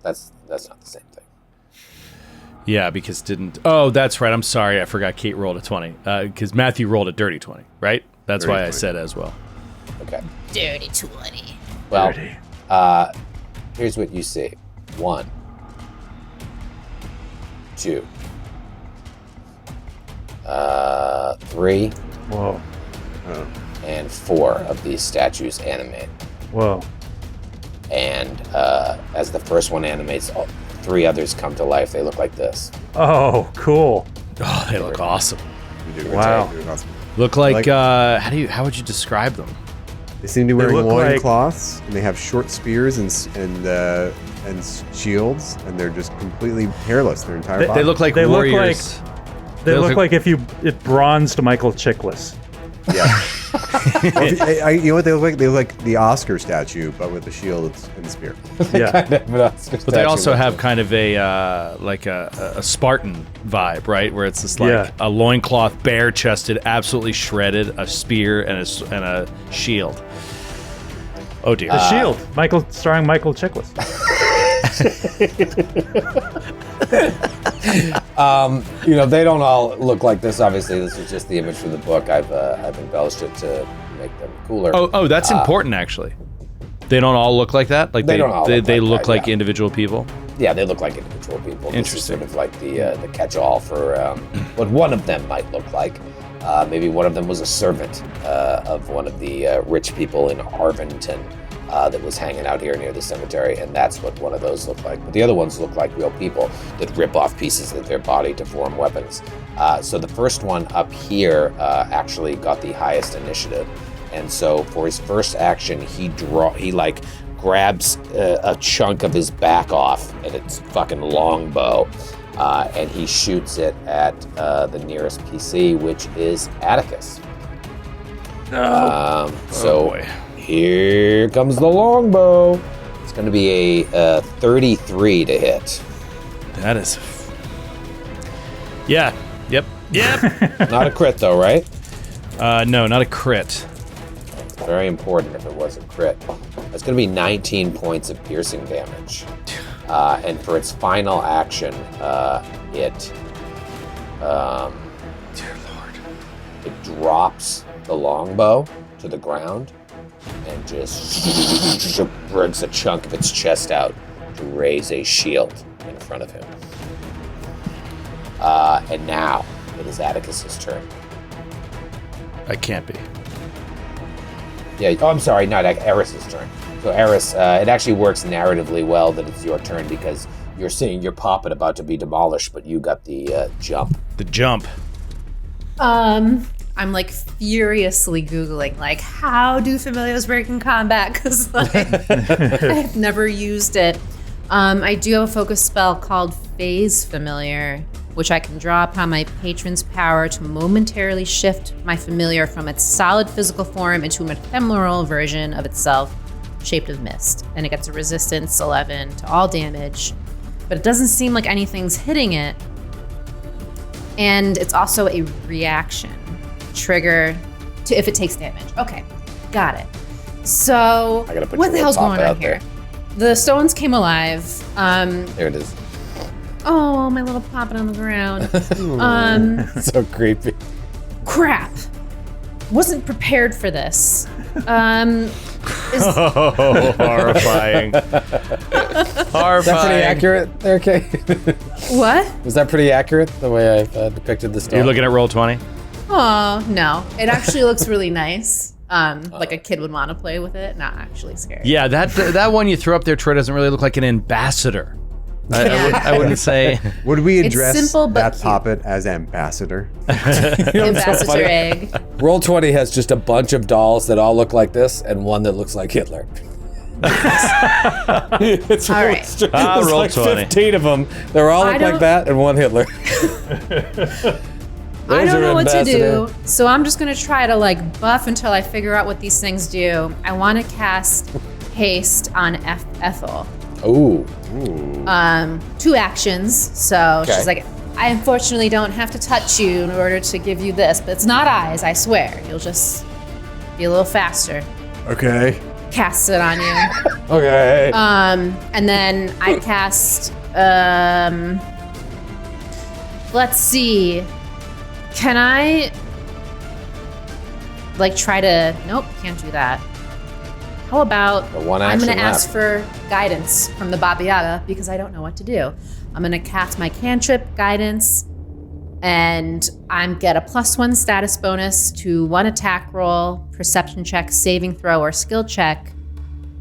That's not the same thing. Yeah, because didn't. Oh, that's right. I'm sorry. I forgot Kate rolled a 20. Because Matthew rolled a dirty 20, right? That's Dirty why I 20. said as well. Okay. Dirty 20. Well, Dirty. here's what you see. 1, 2, 3, Whoa. and 4 of these statues animate. Whoa. And as the first one animates, 3 others come to life. They look like this. Oh, cool. Oh, they look awesome. You're doing Wow. great. You're doing awesome. Look like, Like- how would you describe them? They seem to be They wearing look like- loincloths, and they have short spears and shields, and they're just completely hairless. Their entire body. They look like They look warriors. They look look like if it bronzed Michael Chiklis. Yeah. You know what they look like? They look like the Oscar statue, but with the shield and spear. Yeah. But they also have kind of a like a Spartan vibe, right? Where it's just like Yeah. a loincloth, bare-chested, absolutely shredded, a spear and a shield. Oh dear. The Shield. Starring Michael Chiklis. They don't all look like this. Obviously, this is just the image from the book. I've embellished it to make them cooler. Oh, that's important actually. They don't all look like that. Like They don't all they look like look that, like yeah. individual people. Yeah, they look like individual people. This is Interesting. sort of like the catch-all for what one of them might look like. Maybe one of them was a servant of one of the rich people in Arvington that was hanging out here near the cemetery, and that's what one of those looked like. But the other ones look like real people that rip off pieces of their body to form weapons. So the first one up here actually got the highest initiative, and so for his first action, he grabs a chunk of his back off, and it's fucking longbow. And he shoots it at the nearest PC, which is Atticus. So boy. here comes the longbow. It's going to be a 33 to hit. That is. Yeah. Yep. Not a crit, though, right? No, not a crit. It's very important if it was a crit. It's going to be 19 points of piercing damage. And for its final action, it drops the longbow to the ground and just brings a chunk of its chest out to raise a shield in front of him. And now it is Atticus's turn. I can't be. Yeah. Oh, I'm sorry. Not Eris's turn. So Eris, it actually works narratively well that it's your turn because you're seeing your poppet about to be demolished, but you got the jump. The jump. I'm like furiously Googling, like, how do familiars work in combat? Because like, I've never used it. I do have a focus spell called Phase Familiar, which I can draw upon my patron's power to momentarily shift my familiar from its solid physical form into an ephemeral version of itself, shaped of mist. And it gets a resistance 11 to all damage, but it doesn't seem like anything's hitting it. And it's also a reaction trigger to if it takes damage. Okay, got it. So I gotta put what your the hell's little going pop on out here? there. The stones came alive. There it is. Oh, my little poppet on the ground. So creepy. Crap. Wasn't prepared for this. Oh, horrifying. Is that pretty accurate there, Kay? What? Was that pretty accurate, the way I've depicted the stone? You're looking at Roll20? Oh, no. It actually looks really nice. Like a kid would want to play with it. Not actually scary. Yeah, that one you threw up there, Troy, doesn't really look like an ambassador. I wouldn't say. Would we It's address simple, but that cute. puppet as ambassador? Ambassador egg. Roll20 has just a bunch of dolls that all look like this, and one that looks like Hitler. It's All really right. strange. Ah, There's like Roll20. 15 of them. They're all I look like don't- that, and one Hitler. I Those don't are know what to ambassador. do, so I'm just gonna try to like buff until I figure out what these things do. I want to cast haste on Ethel. Ooh. 2 actions. So Okay. she's like, I unfortunately don't have to touch you in order to give you this, but it's not eyes, I swear. You'll just be a little faster. Okay. Cast it on you. Okay. And then I cast, let's see. Can I, like, try to, nope, can't do that. How about, The one I'm going action to ask left. for guidance from the Baba Yaga because I don't know what to do. I'm going to cast my cantrip, guidance, and I'm get a +1 status bonus to 1 attack roll, perception check, saving throw, or skill check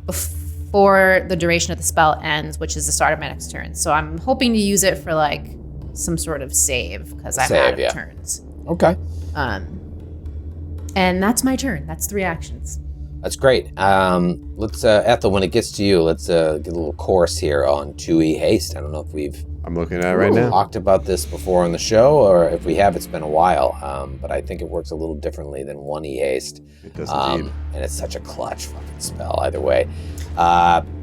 before the duration of the spell ends, which is the start of my next turn. So I'm hoping to use it for like some sort of save because I'm out of yeah. turns. Okay. And that's my turn. That's 3 actions. That's great. Let's, Ethel, when it gets to you, let's get a little course here on 2E haste. I don't know if we've I'm looking at it right now. talked about this before on the show, or if we have, it's been a while. But I think it works a little differently than 1E haste. It does indeed. And it's such a clutch fucking spell either way.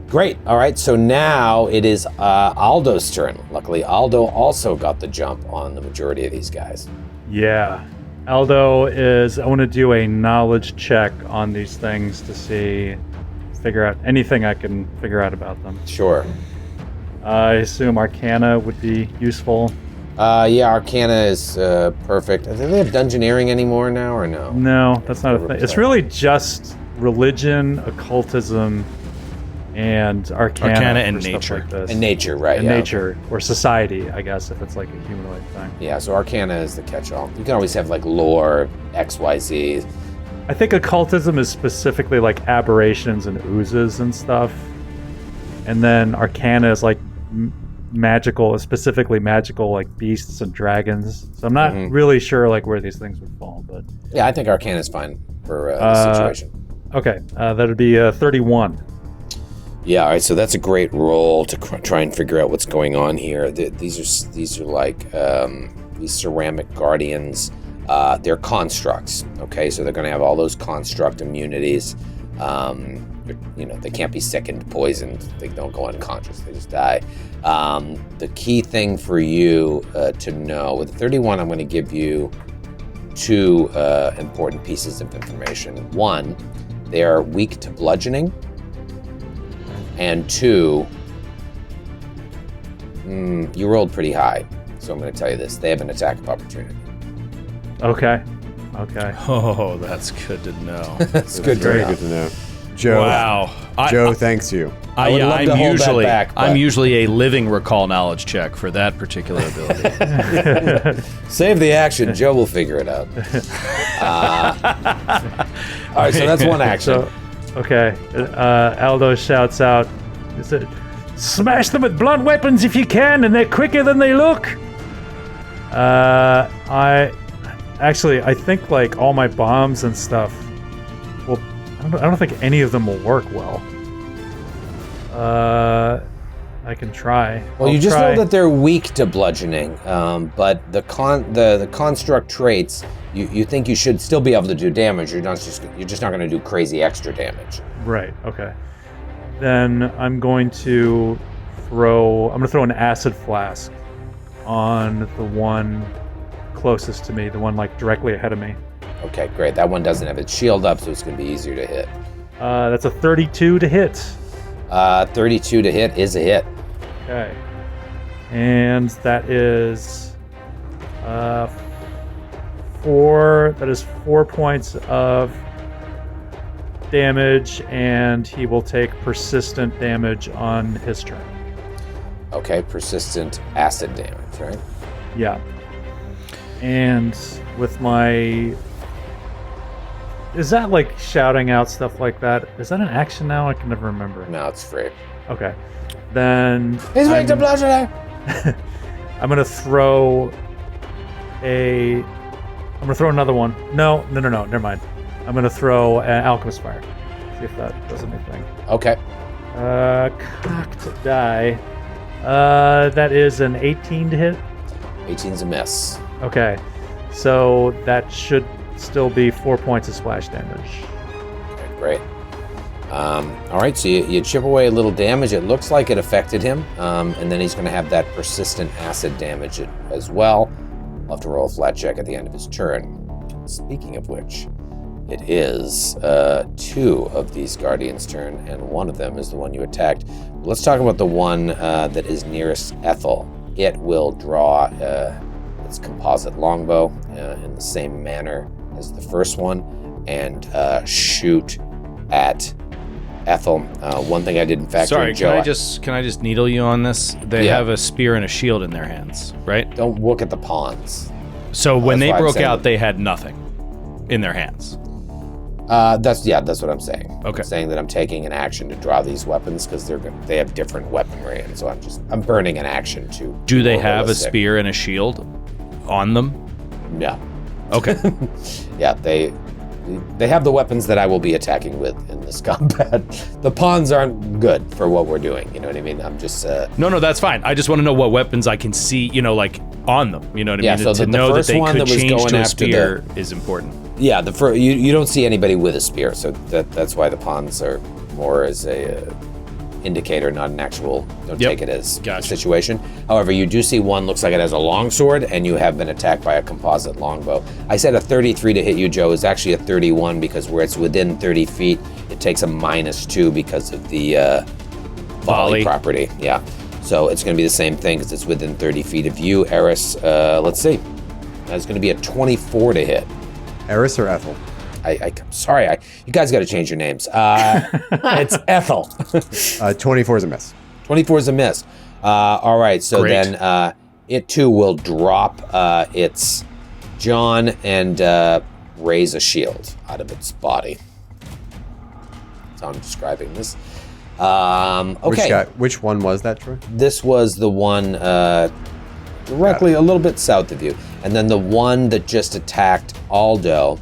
Great. All right. So now it is Aldo's turn. Luckily, Aldo also got the jump on the majority of these guys. Yeah. Aldo is, I want to do a knowledge check on these things to figure out anything I can figure out about them. Sure. I assume Arcana would be useful. Yeah, Arcana is perfect. Do they have Dungeoneering anymore now, or no? No, that's not a thing. It's really just religion, occultism, and Arcana and for stuff nature. like this. And nature, right? And yeah. nature, or society, I guess, if it's like a humanoid thing. Yeah, so Arcana is the catch-all. You can always have like lore, XYZ. I think occultism is specifically like aberrations and oozes and stuff. And then Arcana is like magical, specifically magical, like beasts and dragons. So I'm not really sure like where these things would fall, but Yeah, I think Arcana is fine for the situation. okay, that would be 31. Yeah, all right. So that's a great roll to try and figure out what's going on here. These are like these ceramic guardians. They're constructs. Okay, so they're going to have all those construct immunities. They can't be sickened, poisoned. They don't go unconscious. They just die. The key thing for you to know with 31, I'm going to give you 2 important pieces of information. 1, they are weak to bludgeoning. And 2, you rolled pretty high, so I'm going to tell you this. They have an attack of opportunity. Okay. Oh, that's good to know. It's good to Very know. good to know. Joe. Wow. Joe, thanks you. I would love to hold that back, but- I'm usually a living recall knowledge check for that particular ability. Save the action. Joe will figure it out. All right, so that's one action. So, okay. Aldo shouts out, he said, "Smash them with blunt weapons if you can, and they're quicker than they look." I think like all my bombs and stuff. Well, I don't think any of them will work well. I can try. Well, you just know that they're weak to bludgeoning, but the construct traits, you think you should still be able to do damage. You're just not going to do crazy extra damage. Right. Okay. Then I'm going to throw an acid flask on the one closest to me, the one like directly ahead of me. Okay, great. That one doesn't have its shield up, so it's going to be easier to hit. That's a 32 to hit. 32 to hit is a hit. Okay. And that is 4 points of damage, and he will take persistent damage on his turn. Okay, persistent acid damage, right? Yeah. And with my... Is that like shouting out stuff like that? Is that an action now? I can never remember. No, it's free. Okay. Then... He's ready to blow today. I'm going to throw another one. No, never mind. I'm going to throw an Alchemist Fire. See if that does anything. Okay. Cocked die. That is an 18 to hit. 18's a miss. Okay. So that should still be 4 points of splash damage. Okay, great. All right, so you chip away a little damage. It looks like it affected him, and then he's going to have that persistent acid damage as well. I'll have to roll a flat check at the end of his turn. Speaking of which, it is 2 of these Guardians' turn, and one of them is the one you attacked. Let's talk about the one that is nearest Ethel. It will draw its composite longbow in the same manner as the first one and shoot at Ethel. One thing I didn't factor in, Joe. Can I just needle you on this? They have a spear and a shield in their hands, right? Don't look at the pawns. So when they That's why I'm broke saying out, that- they had nothing in their hands. That's what I'm saying. Okay. I'm saying that I'm taking an action to draw these weapons because they have different weaponry, and so I'm burning an action to. Do they more have a realistic. spear and a shield on them? No. Okay. Yeah, they have the weapons that I will be attacking with in this combat. The pawns aren't good for what we're doing. You know what I mean? I'm just. No, that's fine. I just want to know what weapons I can see, like on them. You know what I Yeah, mean? so to the know that first they one could that was change going to a after spear is important. Yeah, you don't see anybody with a spear, so that's why the pawns are more as a indicator, not an actual. Don't Yep. take it as a Gotcha. situation. However, you do see one looks like it has a long sword, and you have been attacked by a composite longbow. I said a 33 to hit you, Joe, is actually a 31 because where it's within 30 feet, it takes a -2 because of the volley property. Yeah, so it's going to be the same thing because it's within 30 feet of you, Eris. Let's see. That's going to be a 24 to hit. Eris or Ethel? I'm sorry, you guys got to change your names. It's Ethel. 24 is a miss. 24 is a miss. All right, so Great. then it too will drop its John and raise a shield out of its body. That's how I'm describing this. Okay. Which one was that, Troy? This was the one directly a little bit south of you. And then the one that just attacked Aldo,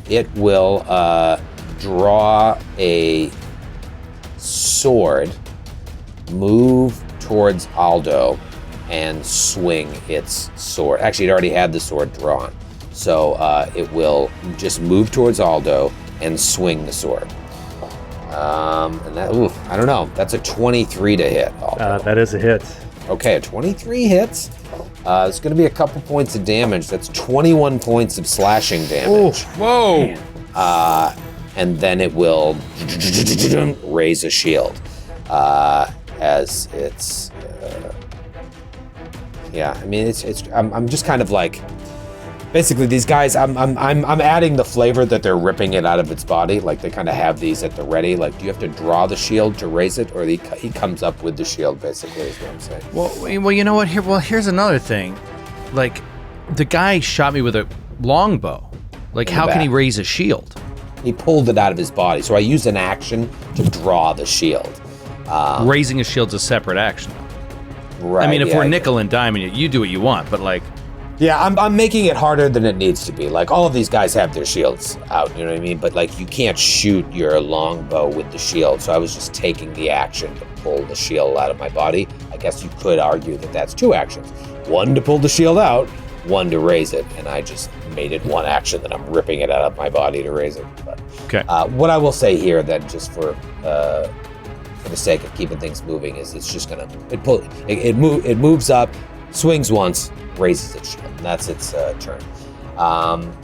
it will draw a sword, move towards Aldo, and swing its sword. Actually, it already had the sword drawn. So it will just move towards Aldo and swing the sword. And that, I don't know. That's a 23 to hit, Aldo. That is a hit. Okay, a 23 hits. It's going to be a couple points of damage. That's 21 points of slashing damage. Whoa! And then it will raise a shield as it's. Yeah, I mean, it's. I'm just kind of like. Basically, these guys, I'm adding the flavor that they're ripping it out of its body. Like they kind of have these at the ready. Like, do you have to draw the shield to raise it, or he comes up with the shield? Basically, is what I'm saying. Well, you know what? Here's another thing. Like, the guy shot me with a longbow. Like, In the how can he back. raise a shield? He pulled it out of his body, so I used an action to draw the shield. Raising a shield's a separate action. Right. I mean, if yeah, we're nickel and diming it, you do what you want. But like, Yeah, I'm making it harder than it needs to be. Like, all of these guys have their shields out, you know what I mean? But, like, you can't shoot your longbow with the shield, so I was just taking the action to pull the shield out of my body. I guess you could argue that that's 2 actions. One to pull the shield out, one to raise it, and I just made it 1 action that I'm ripping it out of my body to raise it. But, okay. what I will say here, then, just for the sake of keeping things moving, is it's just gonna it moves up, swings once, raises its shield, and that's its turn.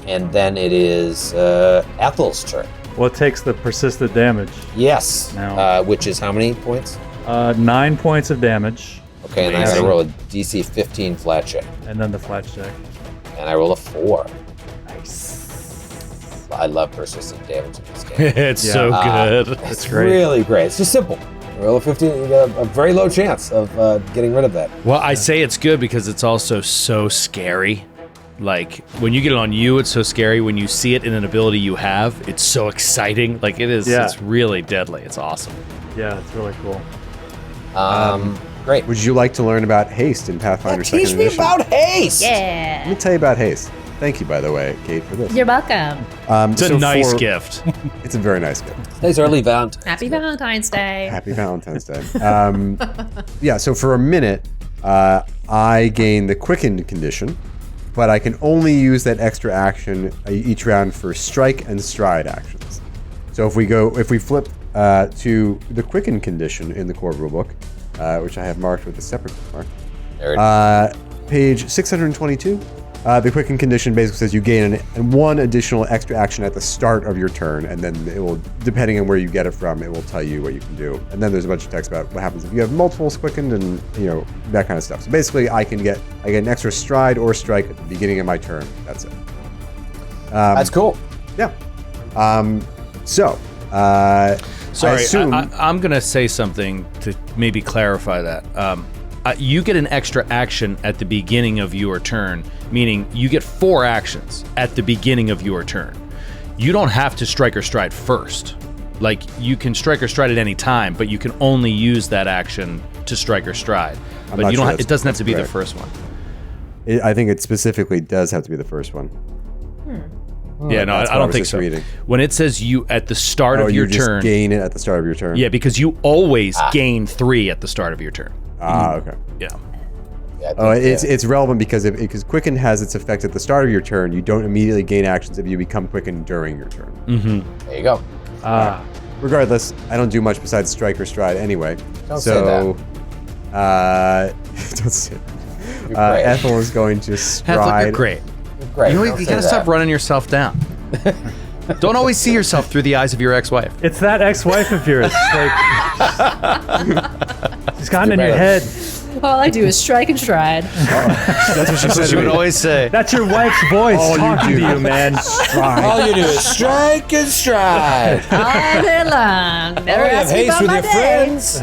And then it is Ethel's turn. Well, it takes the persistent damage. Yes. Now- Which is how many points? 9 points of damage, Okay, and I gotta roll a DC 15 flat check. and then the flat check. And I roll a 4. Nice. I love persistent damage in this game. It's so good. It's great. really great. It's just simple. Roll a 15, you got a very low chance of getting rid of that. Well, I say it's good because it's also so scary. Like, when you get it on you, it's so scary. When you see it in an ability you have, it's so exciting. Like, it is, it's really deadly. It's awesome. Yeah, it's really cool. Great. Would you like to learn about haste in Pathfinder 2nd Teach me Edition? about haste! Let Yeah. me tell you about haste. Thank you, by the way, Kate, for this. You're welcome. It's a nice gift. It's a very nice gift. Today's early Valentine's. Happy Valentine's Day. Happy Valentine's Day. Yeah, so for a minute, I gain the quickened condition, but I can only use that extra action each round for strike and stride actions. So if we flip to the quickened condition in the core rulebook, which I have marked with a separate mark, page 622. The quickened condition basically says you gain one additional extra action at the start of your turn, and then it will, depending on where you get it from, it will tell you what you can do. And then there's a bunch of text about what happens if you have multiples quickened and that kind of stuff. So basically, I get an extra stride or strike at the beginning of my turn. That's it. That's cool. Yeah. Sorry, I assume, I'm going to say something to maybe clarify that. You get an extra action at the beginning of your turn, meaning you get 4 actions at the beginning of your turn. You don't have to strike or stride first. Like, you can strike or stride at any time, but you can only use that action to strike or stride. But you don't. It doesn't have to be the first one. I think it specifically does have to be the first one. Yeah, no, I don't think so. Reading. When it says you at the start of your you just turn, gain it at the start of your turn. yeah, because you always gain 3 at the start of your turn. Okay. Yeah. Yeah, It's relevant because Quicken has its effect at the start of your turn. You don't immediately gain actions if you become Quickened during your turn. there you go. Regardless, I don't do much besides strike or stride anyway. Don't say that. Don't say You're that. great. Ethel is going to Ethel, stride. you're great. You're great. You Don't say gotta that. stop running yourself down. Don't always see yourself through the eyes of your ex-wife. It's that ex-wife of yours. Like, she's gotten in your head. All I do is strike and stride. That's what she said. She would always say. That's your wife's voice All you talking do to you, man. All you do is strike and stride. All day long. Never Oh, you have ask me haste about with my your day. friends.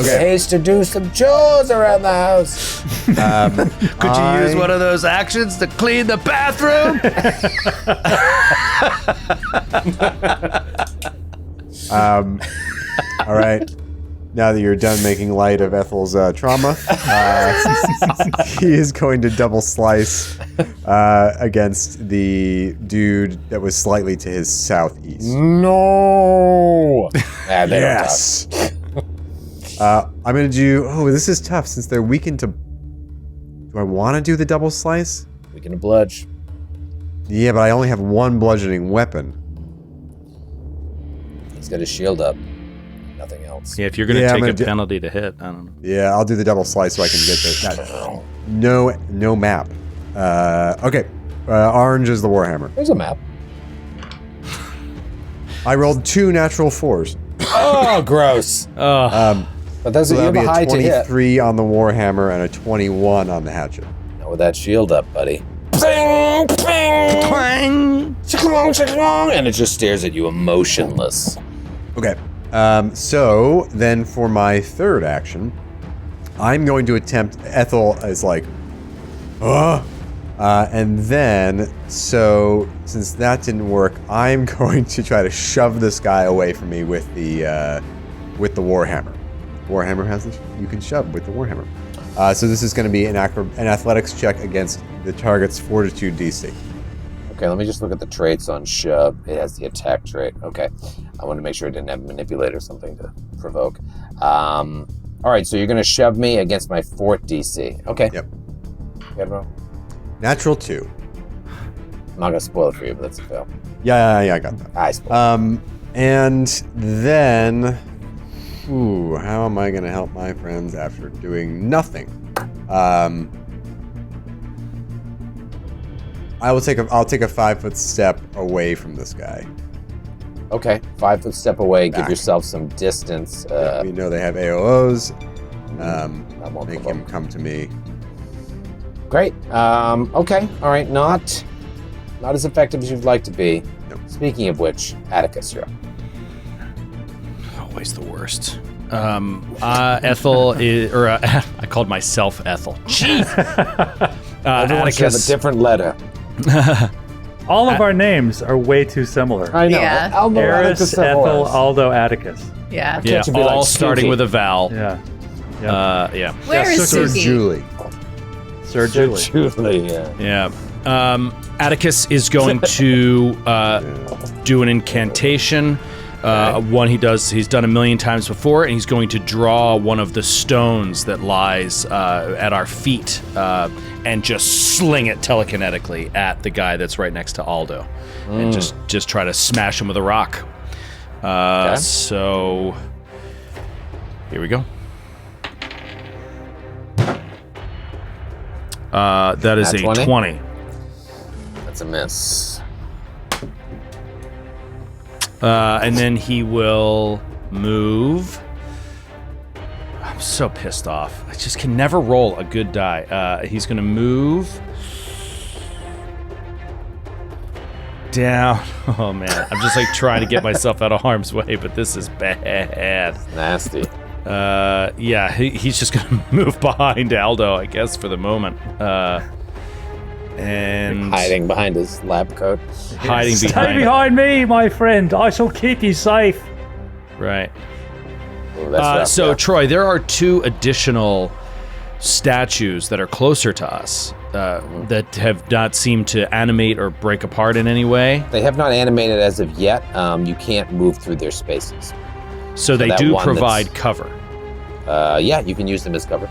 Haste to do some chores around the house. Could you use one of those actions to clean the bathroom? All right. Now that you're done making light of Ethel's trauma, he is going to double slice against the dude that was slightly to his southeast. No. Yes. I'm going to do... Oh, this is tough since they're weakened to... Do I want to do the double slice? We can bludge. Yeah, but I only have one bludgeoning weapon. He's got his shield up. Nothing else. Yeah, if you're gonna Yeah, I'm take gonna a do- penalty to hit, I don't know. Yeah, I'll do the double slice so I can get that. No map. Okay. Orange is the Warhammer. There's a map. I rolled 2 natural 4s. Oh, gross. But that's So that'll be you're a high to hit. 23 on the Warhammer and a 21 on the hatchet. Not with that shield up, buddy. Bing, bing, twang, chicklong, chicklong, and it just stares at you emotionless. Okay. So then for my third action, I'm going to attempt... Ethel is like... and then, so since that didn't work, I'm going to try to shove this guy away from me with the Warhammer. Warhammer has this. You can shove with the Warhammer. So this is going to be an athletics check against the target's fortitude DC. Okay, let me just look at the traits on shove. It has the attack trait. Okay. I wanted to make sure it didn't have manipulate or something to provoke. All right, so you're going to shove me against my fort DC. Okay. Yep. Good roll. Natural 2. I'm not going to spoil it for you, but that's a fail. Yeah, I got that. I spoiled And then, how am I going to help my friends after doing nothing? I'll take a 5-foot step away from this guy. Okay, 5-foot step away. Give Back. yourself some distance. We know they have AOs. I won't Make provoke. him come to me. Great. Okay. All right. Not as effective as you'd like to be. Nope. Speaking of which, Atticus, you're up. Always the worst. Ethel is, or I called myself Ethel. Jeez. Everyone should have a different letter. All of our names are way too similar. I know. Yeah. Elmo, Eris, Atticus, Ethel, Eris. Aldo, Atticus. Yeah. Yeah, you be all like starting Suki? with a vowel. Yeah. Yeah. Where is Sir Suki? Julie. Sir Julie. Julie, yeah. Yeah. Atticus is going to do an incantation. One he's done a million times before, and he's going to draw one of the stones that lies at our feet and just sling it telekinetically at the guy that's right next to Aldo, and just try to smash him with a rock. So here we go. That is Nat a 20? 20. That's a miss. And then he will move. I'm so pissed off. I just can never roll a good die. He's going to move down. Oh, man. I'm just like trying to get myself out of harm's way, but this is bad. Nasty. Yeah, he's just going to move behind Aldo, I guess, for the moment. And Hiding behind his lab coat. hiding Stay behind. behind me, my friend. I shall keep you safe. Right. Ooh, that's rough, So, yeah. Troy, there are 2 additional statues that are closer to us that have not seemed to animate or break apart in any way. They have not animated as of yet. You can't move through their spaces. So they that do one provide that's- cover. Yeah, you can use them as cover.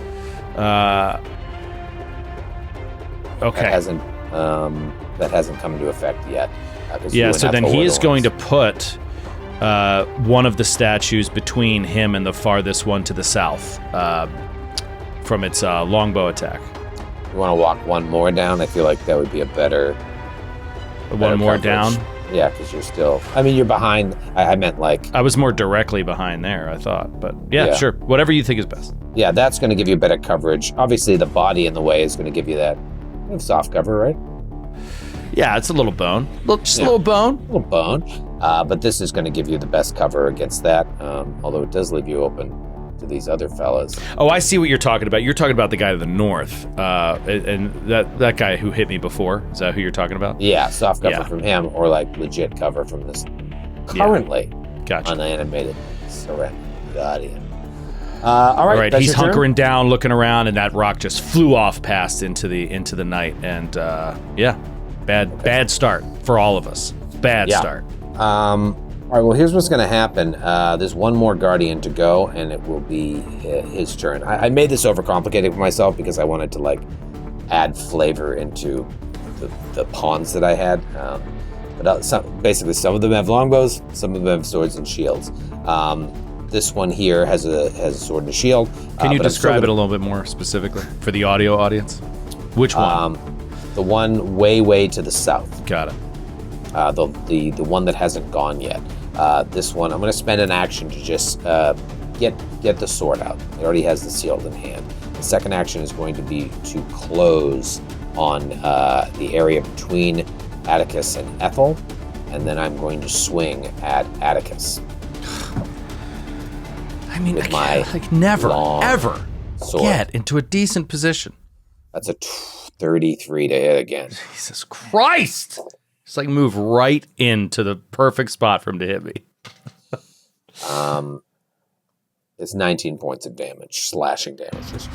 Okay. That hasn't come into effect yet. 'Cause you Yeah, and so then Ethel he were is the going to ones. put one of the statues between him and the farthest one to the south from its longbow attack. You want to walk one more down? I feel like that would be a better. One more down. Yeah, because you're still. I mean, you're behind. I meant like. I was more directly behind there, I thought. But yeah, Yeah. sure. Whatever you think is best. Yeah, that's going to give you better coverage. Obviously, the body in the way is going to give you that soft cover, right? Yeah, it's a little bone. Just a Yeah. little bone. A little bone. But this is going to give you the best cover against that. Although it does leave you open to these other fellas. Oh, I see what you're talking about. You're talking about the guy to the north, and that guy who hit me before. Is that who you're talking about? Yeah, soft cover Yeah. from him, or like legit cover from this currently Gotcha. unanimated Seraph Guardian. All All right, right, that's he's your turn? hunkering down, looking around, and that rock just flew off past into the night. And yeah, bad start for all of us. Bad Yeah. start. All right, well, here's what's going to happen. There's one more Guardian to go, and it will be his turn. I made this overcomplicated for myself because I wanted to, like, add flavor into the pawns that I had. But basically, some of them have longbows, some of them have swords and shields. This one here has a sword and a shield. Can you but I'm still describe it a gonna- little bit more specifically for the audio audience? Which one? The one way to the south. Got it. The one that hasn't gone yet. This one, I'm going to spend an action to just get the sword out. He already has the shield in hand. The second action is going to be to close on the area between Atticus and Ethel, and then I'm going to swing at Atticus. I mean, With I my can't, like, never, long ever sword. get into a decent position. That's a 33 to hit again. Jesus Christ! It's like move right into the perfect spot for him to hit me. It's 19 points of damage, slashing damage.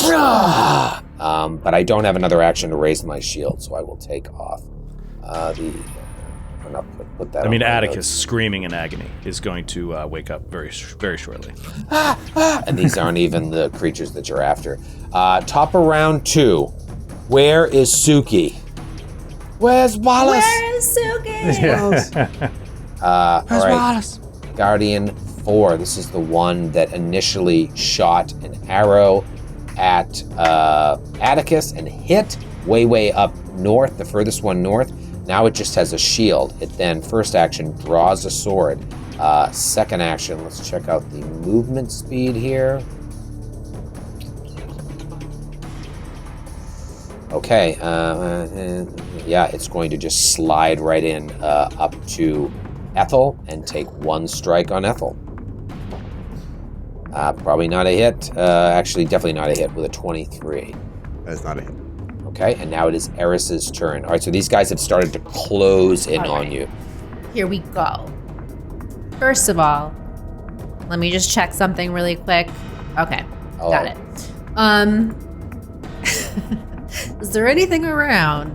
But I don't have another action to raise my shield, so I will take off I'm not put that. I mean, on my Atticus, notes. screaming in agony, is going to wake up very shortly. And these aren't even the creatures that you're after. Top of round 2. Where is Suki? Where's Wallace? Where is Suki? All right. Guardian 4. This is the one that initially shot an arrow at Atticus and hit way up north, the furthest one north. Now it just has a shield. It then, first action, draws a sword. Second action, let's check out the movement speed here. Okay. Yeah, it's going to just slide right in up to Ethel and take one strike on Ethel. Probably not a hit. Actually, definitely not a hit with a 23. That's not a hit. Okay, and now it is Eris's turn. All right, so these guys have started to close in All on right. you. Here we go. First of all, let me just check something really quick. Okay, Oh. got it. Is there anything around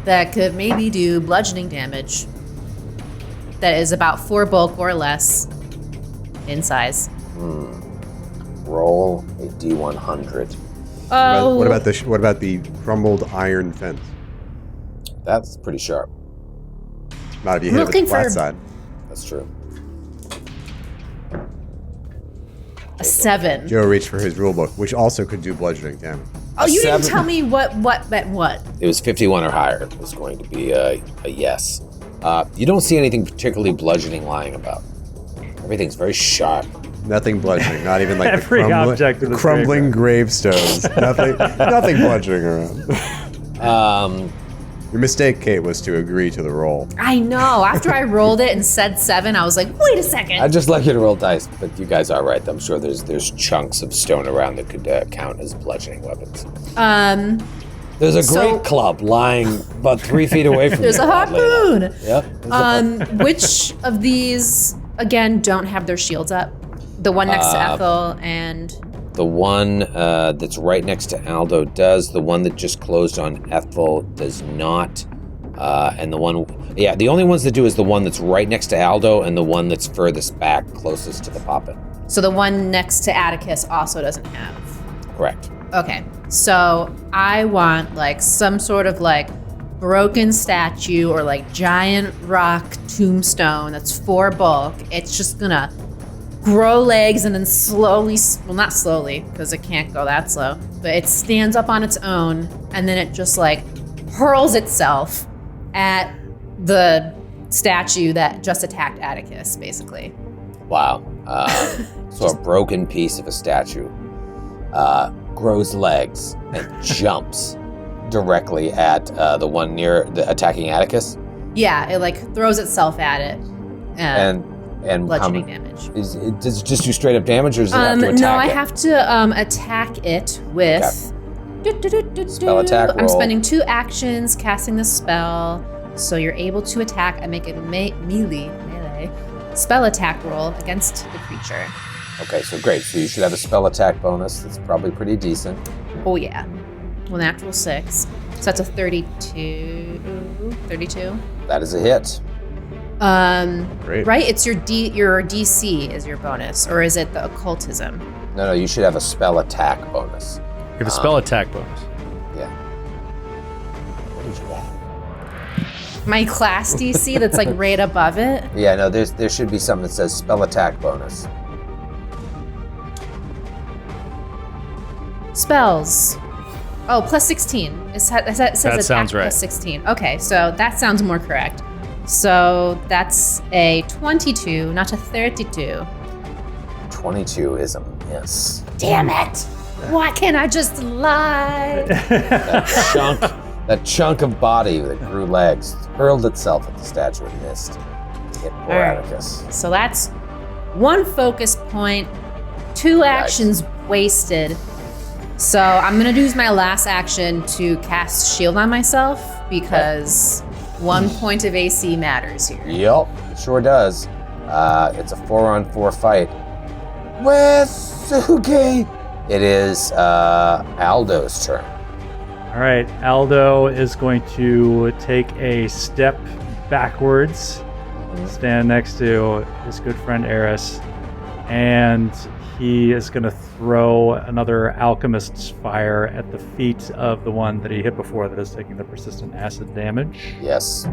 that could maybe do bludgeoning damage that is about 4 bulk or less in size? Roll a D100. Oh, What about the crumbled iron fence? That's pretty sharp. Not if you hit it with Looking the flat for- side. That's true. a 7. Joe reached for his rule book, which also could do bludgeoning damage. Oh, you didn't 7. tell me what meant what. It was 51 or higher. It was going to be a yes. You don't see anything particularly bludgeoning lying about. Everything's very sharp. Nothing bludgeoning, not even like Every the object in the crumbling gravestones. nothing bludgeoning around. Your mistake, Kate, was to agree to the roll. I know. After I rolled it and said 7, I was like, wait a second. I'd just like you to roll dice, but you guys are right. I'm sure there's chunks of stone around that could count as bludgeoning weapons. There's a So- great club lying about 3 feet away from There's you. a harpoon. Yep. Which of these, again, don't have their shields up? The one next to Ethel and... The one that's right next to Aldo does. The one that just closed on Ethel does not. And the only ones that do is the one that's right next to Aldo and the one that's furthest back, closest to the poppet. So the one next to Atticus also doesn't have. Correct. Okay. So I want like some sort of like broken statue or like giant rock tombstone that's 4 bulk. It's just gonna grow legs and then slowly, well, not slowly because it can't go that slow, but it stands up on its own and then it just like hurls itself at the statue that just attacked Atticus, basically. Wow. So a broken piece of a statue grows legs and jumps directly at the one near the attacking Atticus. Yeah, it like throws itself at it. And Bludgeoning damage. Does it just do straight up damage, or does it have to attack No, I it? have to attack it with... Spell attack I'm roll. spending 2 actions casting the spell, so you're able to attack and make a melee spell attack roll against the creature. Okay, so great. So you should have a spell attack bonus. That's probably pretty decent. Oh yeah. Well, natural 6. So that's a 32. That is a hit. Great. Right? It's your DC is your bonus, or is it the occultism? No, you should have a spell attack bonus. You have a spell attack bonus. Yeah. What did you roll? My class DC that's like right above it. Yeah, no, there should be something that says spell attack bonus. Spells. Oh, plus 16. It says That attack sounds right. plus 16. Okay, so that sounds more correct. So that's a 22, not a 32. 22 is a miss. Damn it! Why can't I just lie? That chunk of body that grew legs hurled itself at the statue and missed. Hit poor All right. Atticus. So that's 1 focus point, 2 actions wasted. So I'm gonna use my last action to cast shield on myself because 1 point of AC matters here. Yep, it sure does. It's a 4-on-4 fight. With Sugi! It is Aldo's turn. All right, Aldo is going to take a step backwards, stand next to his good friend Eris, and he is going to throw another alchemist's fire at the feet of the one that he hit before that is taking the persistent acid damage. Yes.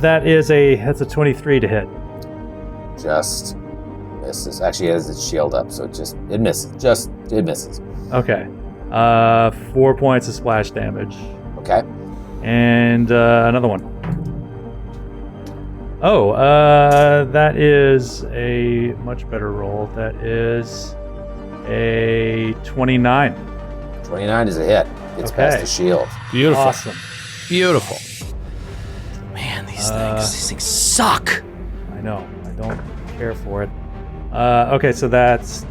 That's a 23 to hit. Just misses. Actually, it has its shield up, so it misses. It misses. Okay. 4 points of splash damage. Okay. And another one. Oh, that is a much better roll. That is a 29. 29 is a hit. Gets past the shield. Beautiful. Awesome. Beautiful. Man, these things suck. I know. I don't care for it. Okay, so that's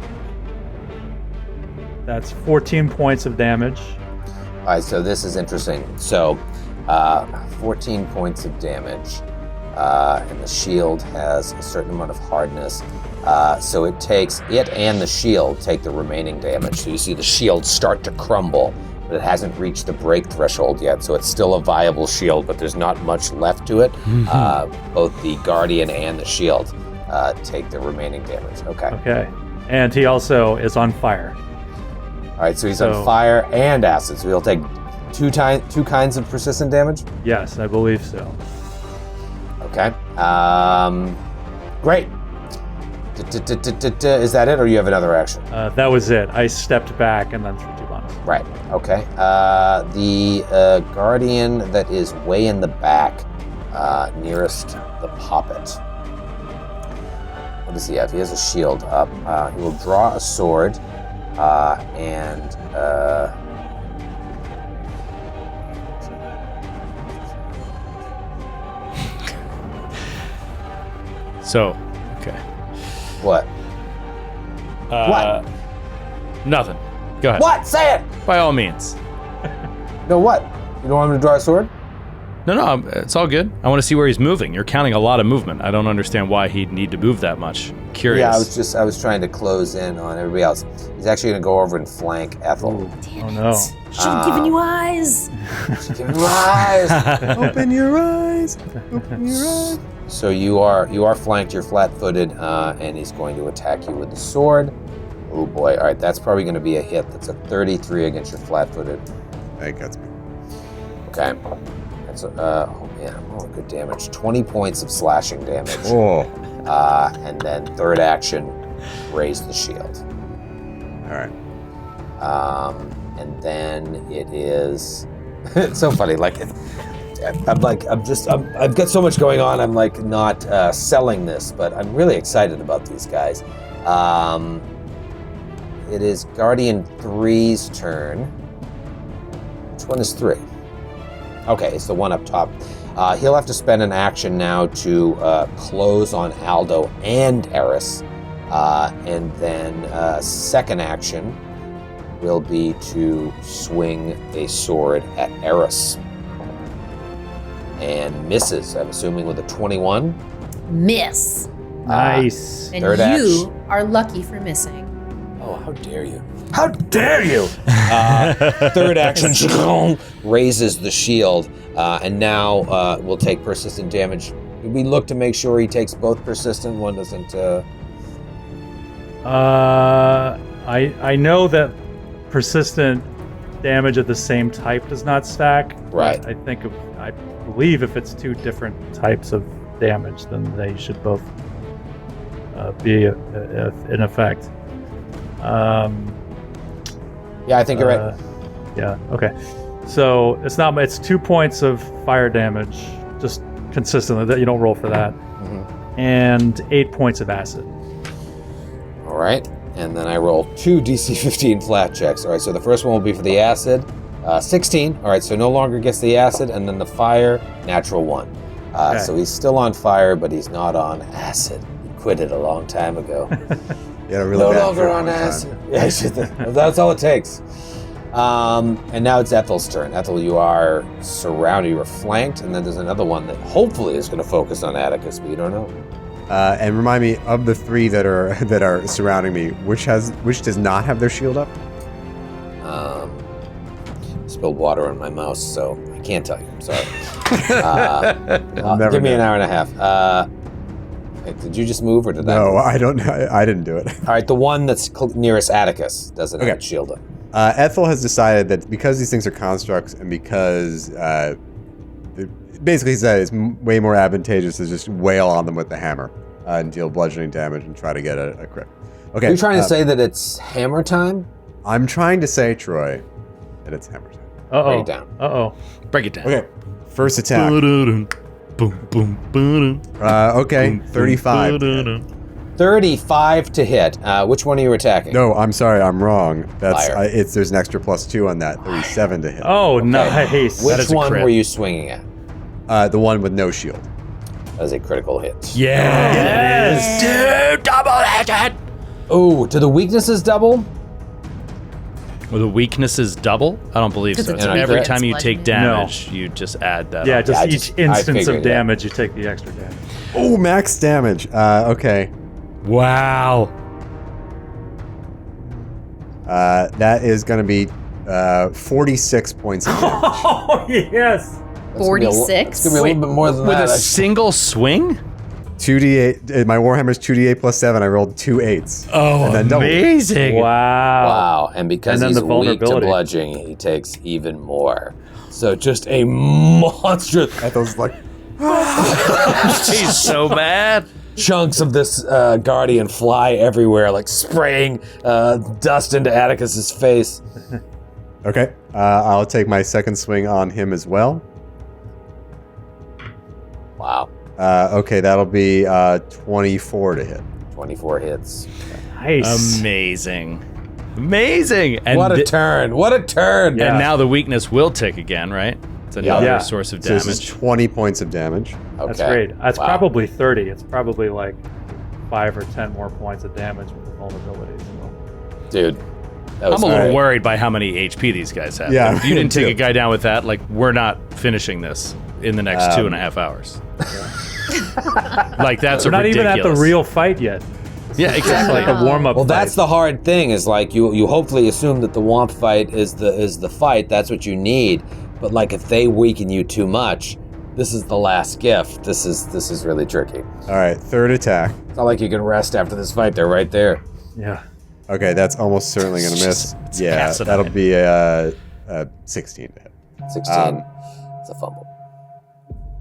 14 points of damage. All right, so this is interesting. So, 14 points of damage, and the shield has a certain amount of hardness. So it and the shield take the remaining damage. So you see the shield start to crumble, but it hasn't reached the break threshold yet. So it's still a viable shield, but there's not much left to it. Both the guardian and the shield take the remaining damage. Okay. And he also is on fire. All right, so he's on fire and acid. So he'll take two kinds of persistent damage? Yes, I believe so. Okay. Great. Is that it, or you have another action? That was it. I stepped back and then threw 2 bombs. Right. Okay. The guardian that is way in the back, nearest the poppet. What does he have? He has a shield up. He will draw a sword, and So, okay. what? What? Nothing. Go ahead. What? Say it. By all means. No, what? You don't want him to draw a sword? No, it's all good. I want to see where he's moving. You're counting a lot of movement. I don't understand why he'd need to move that much. Curious. Yeah, I was trying to close in on everybody else. He's actually going to go over and flank Ethel. Oh no. Should have given you eyes. Give him your eyes. Open your eyes. Open your eyes. So you are flanked. You're flat-footed, and he's going to attack you with the sword. Oh boy! All right, that's probably going to be a hit. That's a 33 against your flat-footed. That gets me. Okay. That's oh man, oh good damage. 20 points of slashing damage. Oh. And then third action, raise the shield. All right. And then it is. It's so funny. I've got so much going on. I'm like not selling this, but I'm really excited about these guys. It is Guardian 3's turn. Which one is 3? Okay, it's the one up top. He'll have to spend an action now to close on Aldo and Eris. And then second action will be to swing a sword at Eris. And misses, I'm assuming, with a 21. Miss. Nice. And third you are lucky for missing. Oh, how dare you! How dare you! Third action, raises the shield, and now we'll take persistent damage. We look to make sure he takes both persistent. One doesn't. I know that persistent damage of the same type does not stack. Right. I believe if it's 2 different types of damage, then they should both be in effect. Yeah, I think you're right. Yeah. Okay. So it's 2 points of fire damage, just consistently. That you don't roll for that, and 8 points of acid. All right, and then I roll 2 DC 15 flat checks. All right, so the first one will be for the acid, 16. All right, so no longer gets the acid, and then the fire, natural 1. Okay. So he's still on fire, but he's not on acid. He quit it a long time ago. Yeah, really No bad longer for a on long time. acid. Yeah, that's all it takes. And now it's Ethel's turn. Ethel, you are surrounded. You are flanked, and then there's another one that hopefully is going to focus on Atticus, but you don't know. And remind me of the 3 that are surrounding me. Which does not have their shield up? Spilled water on my mouse, so I can't tell you. I'm sorry. Never Give me know. an hour and a half. Did you just move, or did that? No, move? I don't. I didn't do it. All right, the one that's nearest Atticus doesn't have Okay. its shield up. Ethel has decided that because these things are constructs and because basically said it's way more advantageous to just wail on them with the hammer and deal bludgeoning damage and try to get a crit. Okay. Are you trying to say that it's hammer time? I'm trying to say, Troy, that it's hammer time. Break it down. Break it down. Okay. First attack. Boom, boom, boom. Okay. Boom, 35. boom, 35 to hit. Which one are you attacking? No, I'm sorry, I'm wrong. That's Liar. there's an extra +2 on that. 37 to hit. Oh, nice. That Which is a one crit. were you swinging at? The one with no shield. That is a critical hit. Yeah, it is. Dude, double-edged. Oh, do the weaknesses double? Well, the weakness is double? I don't believe Because so. it's So a every weakness time you take bludgeoning. damage, you just add that. Yeah, on. just I each just- I instance figured, of yeah. damage, you take the extra damage. Oh, max damage. Okay. Wow. That is going to be 46 points of damage. Oh, yes. That's gonna be a li- 46? It's gonna be a little bit more than With that. a single swing? 2d8. My Warhammer's 2d8 plus 7. I rolled 2 8s. Oh, And then double. amazing. Wow. Wow, and because And then he's the weak to vulnerability. bludgeoning, he takes even more. So just a monstrous Those like He's so mad. chunks of this guardian fly everywhere, like spraying dust into Atticus's face. Okay. I'll take my second swing on him as well. Wow, Okay, that'll be 24 to hit. 24 hits. Nice. Amazing. Amazing. And What a turn! What a turn! Yeah. And now the weakness will tick again, right? It's another Yeah. source of So this is damage. 20 points of damage. Okay. That's great. That's Wow. probably 30. It's probably like 5 or 10 more points of damage with the vulnerabilities. Dude. That was I'm a little Alright. worried by how many HP these guys have. Yeah, If you didn't me take too. a guy down with that, like, we're not finishing this in the next 2.5 hours. Like, that's We're not ridiculous. even at the real fight yet. Yeah, exactly. Like a warm-up Well, fight. that's the hard thing. Is like you hopefully assume that the Womp fight is the fight. That's what you need. But like if they weaken you too much, this is the last gift. This is really tricky. All right, third attack. It's not like you can rest after this fight. They're right there. Yeah. Okay, that's almost certainly going to miss. It's Yeah, asinine. that'll be a 16 to hit. 16. It's a fumble.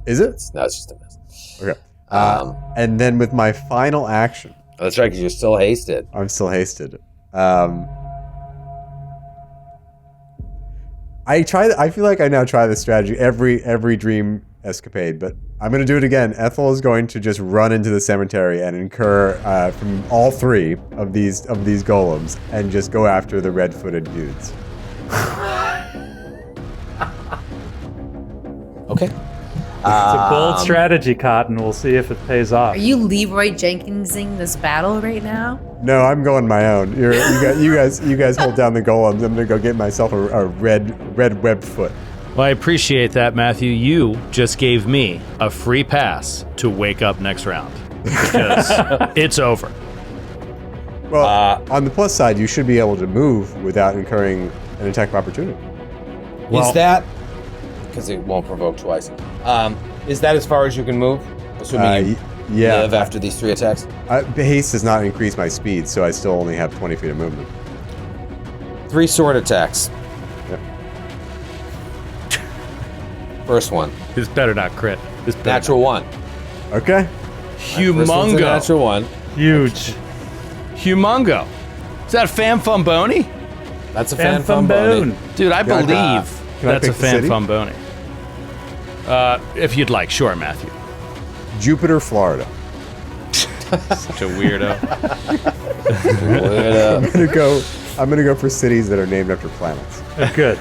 Is it? No, it's just a miss. Okay. Um, And then with my final action, That's right, because you're still hasted. I'm still hasted. I feel like I now try this strategy every dream escapade, but I'm going to do it again. Ethel is going to just run into the cemetery and incur from all 3 of these golems and just go after the red-footed dudes. Okay. It's a bold strategy, Cotton. We'll see if it pays off. Are you Leroy Jenkinsing this battle right now? No, I'm going my own. You guys hold down the golems. I'm going to go get myself a red webbed foot. Well, I appreciate that, Matthew. You just gave me a free pass to wake up next round. Because it's over. Well, on the plus side, you should be able to move without incurring an attack of opportunity. Well- Is that because it won't provoke twice? Is that as far as you can move? Assuming you Yeah. live after these 3 attacks. Haste does not increase my speed, so I still only have 20 feet of movement. 3 sword attacks. Yep. First one, This better not crit. This better natural 1. Okay. First one's a Humongo. natural 1. Huge. Humongo. Is that Fanfumboni? That's a Fan fan Boone. Dude, I Can I- believe can I that's a pick the city? Fanfumboni. If you'd like, sure, Matthew. Jupiter, Florida. Such a weirdo. I'm gonna go for cities that are named after planets. Good.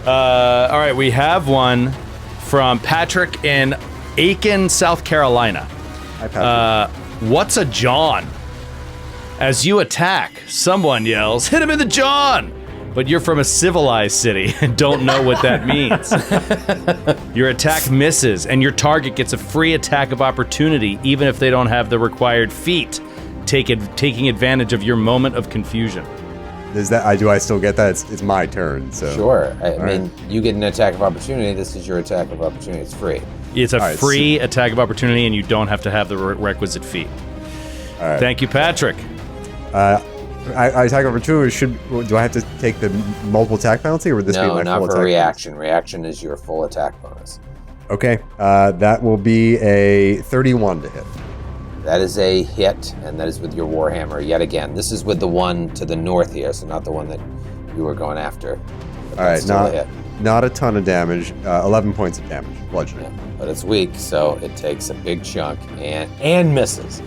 All right, we have one from Patrick in Aiken, South Carolina. Hi, Patrick. What's a John? As you attack, someone yells, "Hit him in the John!" But you're from a civilized city and don't know what that means. Your attack misses, and your target gets a free attack of opportunity, even if they don't have the required feat, taking advantage of your moment of confusion. Do I still get that? It's my turn. So Sure. I mean, you get an attack of opportunity. This is your attack of opportunity. It's free. It's a All right, free attack of opportunity, and you don't have to have the requisite feat. All right. Thank you, Patrick. I attack opportunity. Do I have to take the multiple attack penalty, or would this be No, my not full for attack? reaction. Reaction is your full attack bonus. Okay. That will be a 31 to hit. That is a hit, and that is with your Warhammer yet again. This is with the one to the north here, so not the one that you were going after. But All right. that's still a hit. Not a ton of damage. 11 points of damage, bludgeoning. Yeah, but it's weak, so it takes a big chunk and misses.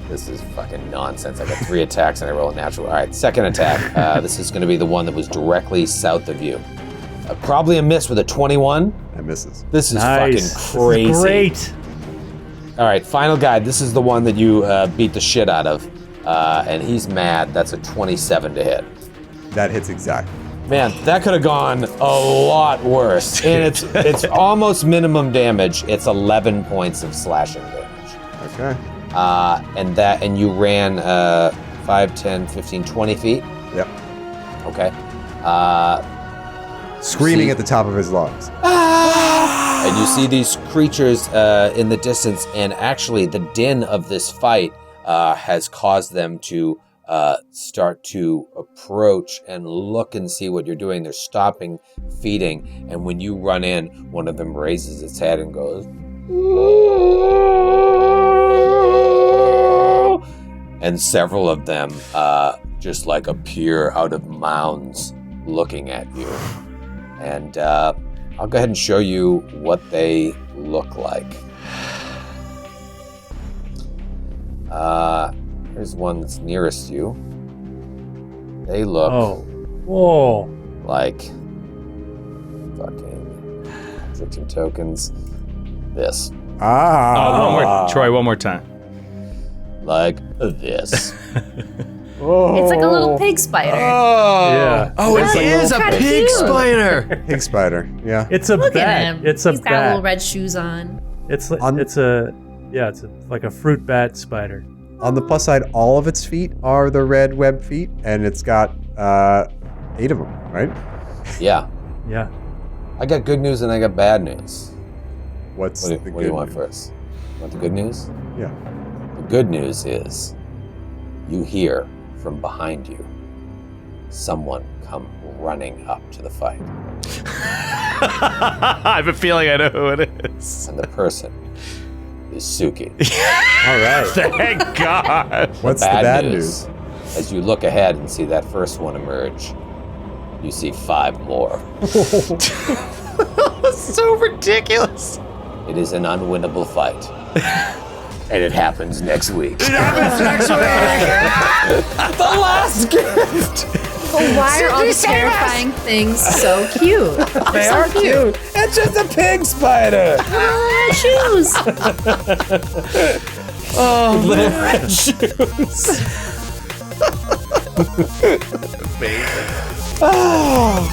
This is fucking nonsense. I got 3 attacks and I roll a natural. All right, second attack. This is going to be the one that was directly south of you. Probably a miss with a 21. That misses. This is Nice. fucking crazy. This is great. All right, final guy. This is the one that you beat the shit out of. And he's mad. That's a 27 to hit. That hits exactly. Man, that could have gone a lot worse. And it's almost minimum damage. It's 11 points of slashing damage. Okay. And you ran 5, 10, 15, 20 feet. Yep. Okay. Screaming at the top of his lungs. And you see these creatures in the distance, and actually the din of this fight has caused them to start to approach and look and see what you're doing. They're stopping feeding, and when you run in, one of them raises its head and goes, and several of them just like appear out of mounds looking at you. And I'll go ahead and show you what they look like. Here's one that's nearest you. They look Whoa. like fucking drinking tokens. This. One more, Troy, one more time. Like this. It's like a little pig spider. Yeah. Oh, It's it like is a kinda pig cute. spider. Pig spider. Yeah. It's a Look bat. at him. It's a He's got bat. little red shoes on. It's On- like a fruit bat spider. On the plus side, all of its feet are the red web feet, and it's got 8 of them, right? Yeah. Yeah. I got good news and I got bad news. What's What do you want first? Want the good news? Yeah. The good news is you hear from behind you someone come running up to the fight. I have a feeling I know who it is. And the person is Suki. All right. Thank God. What's the bad news? As you look ahead and see that first one emerge, you see 5 more. So ridiculous. It is an unwinnable fight. And it happens next week. It happens next week. The last gift! But why are all these terrifying things so cute? They are cute. It's just a pig spider. Red shoes. Little red shoes. Amazing. Oh.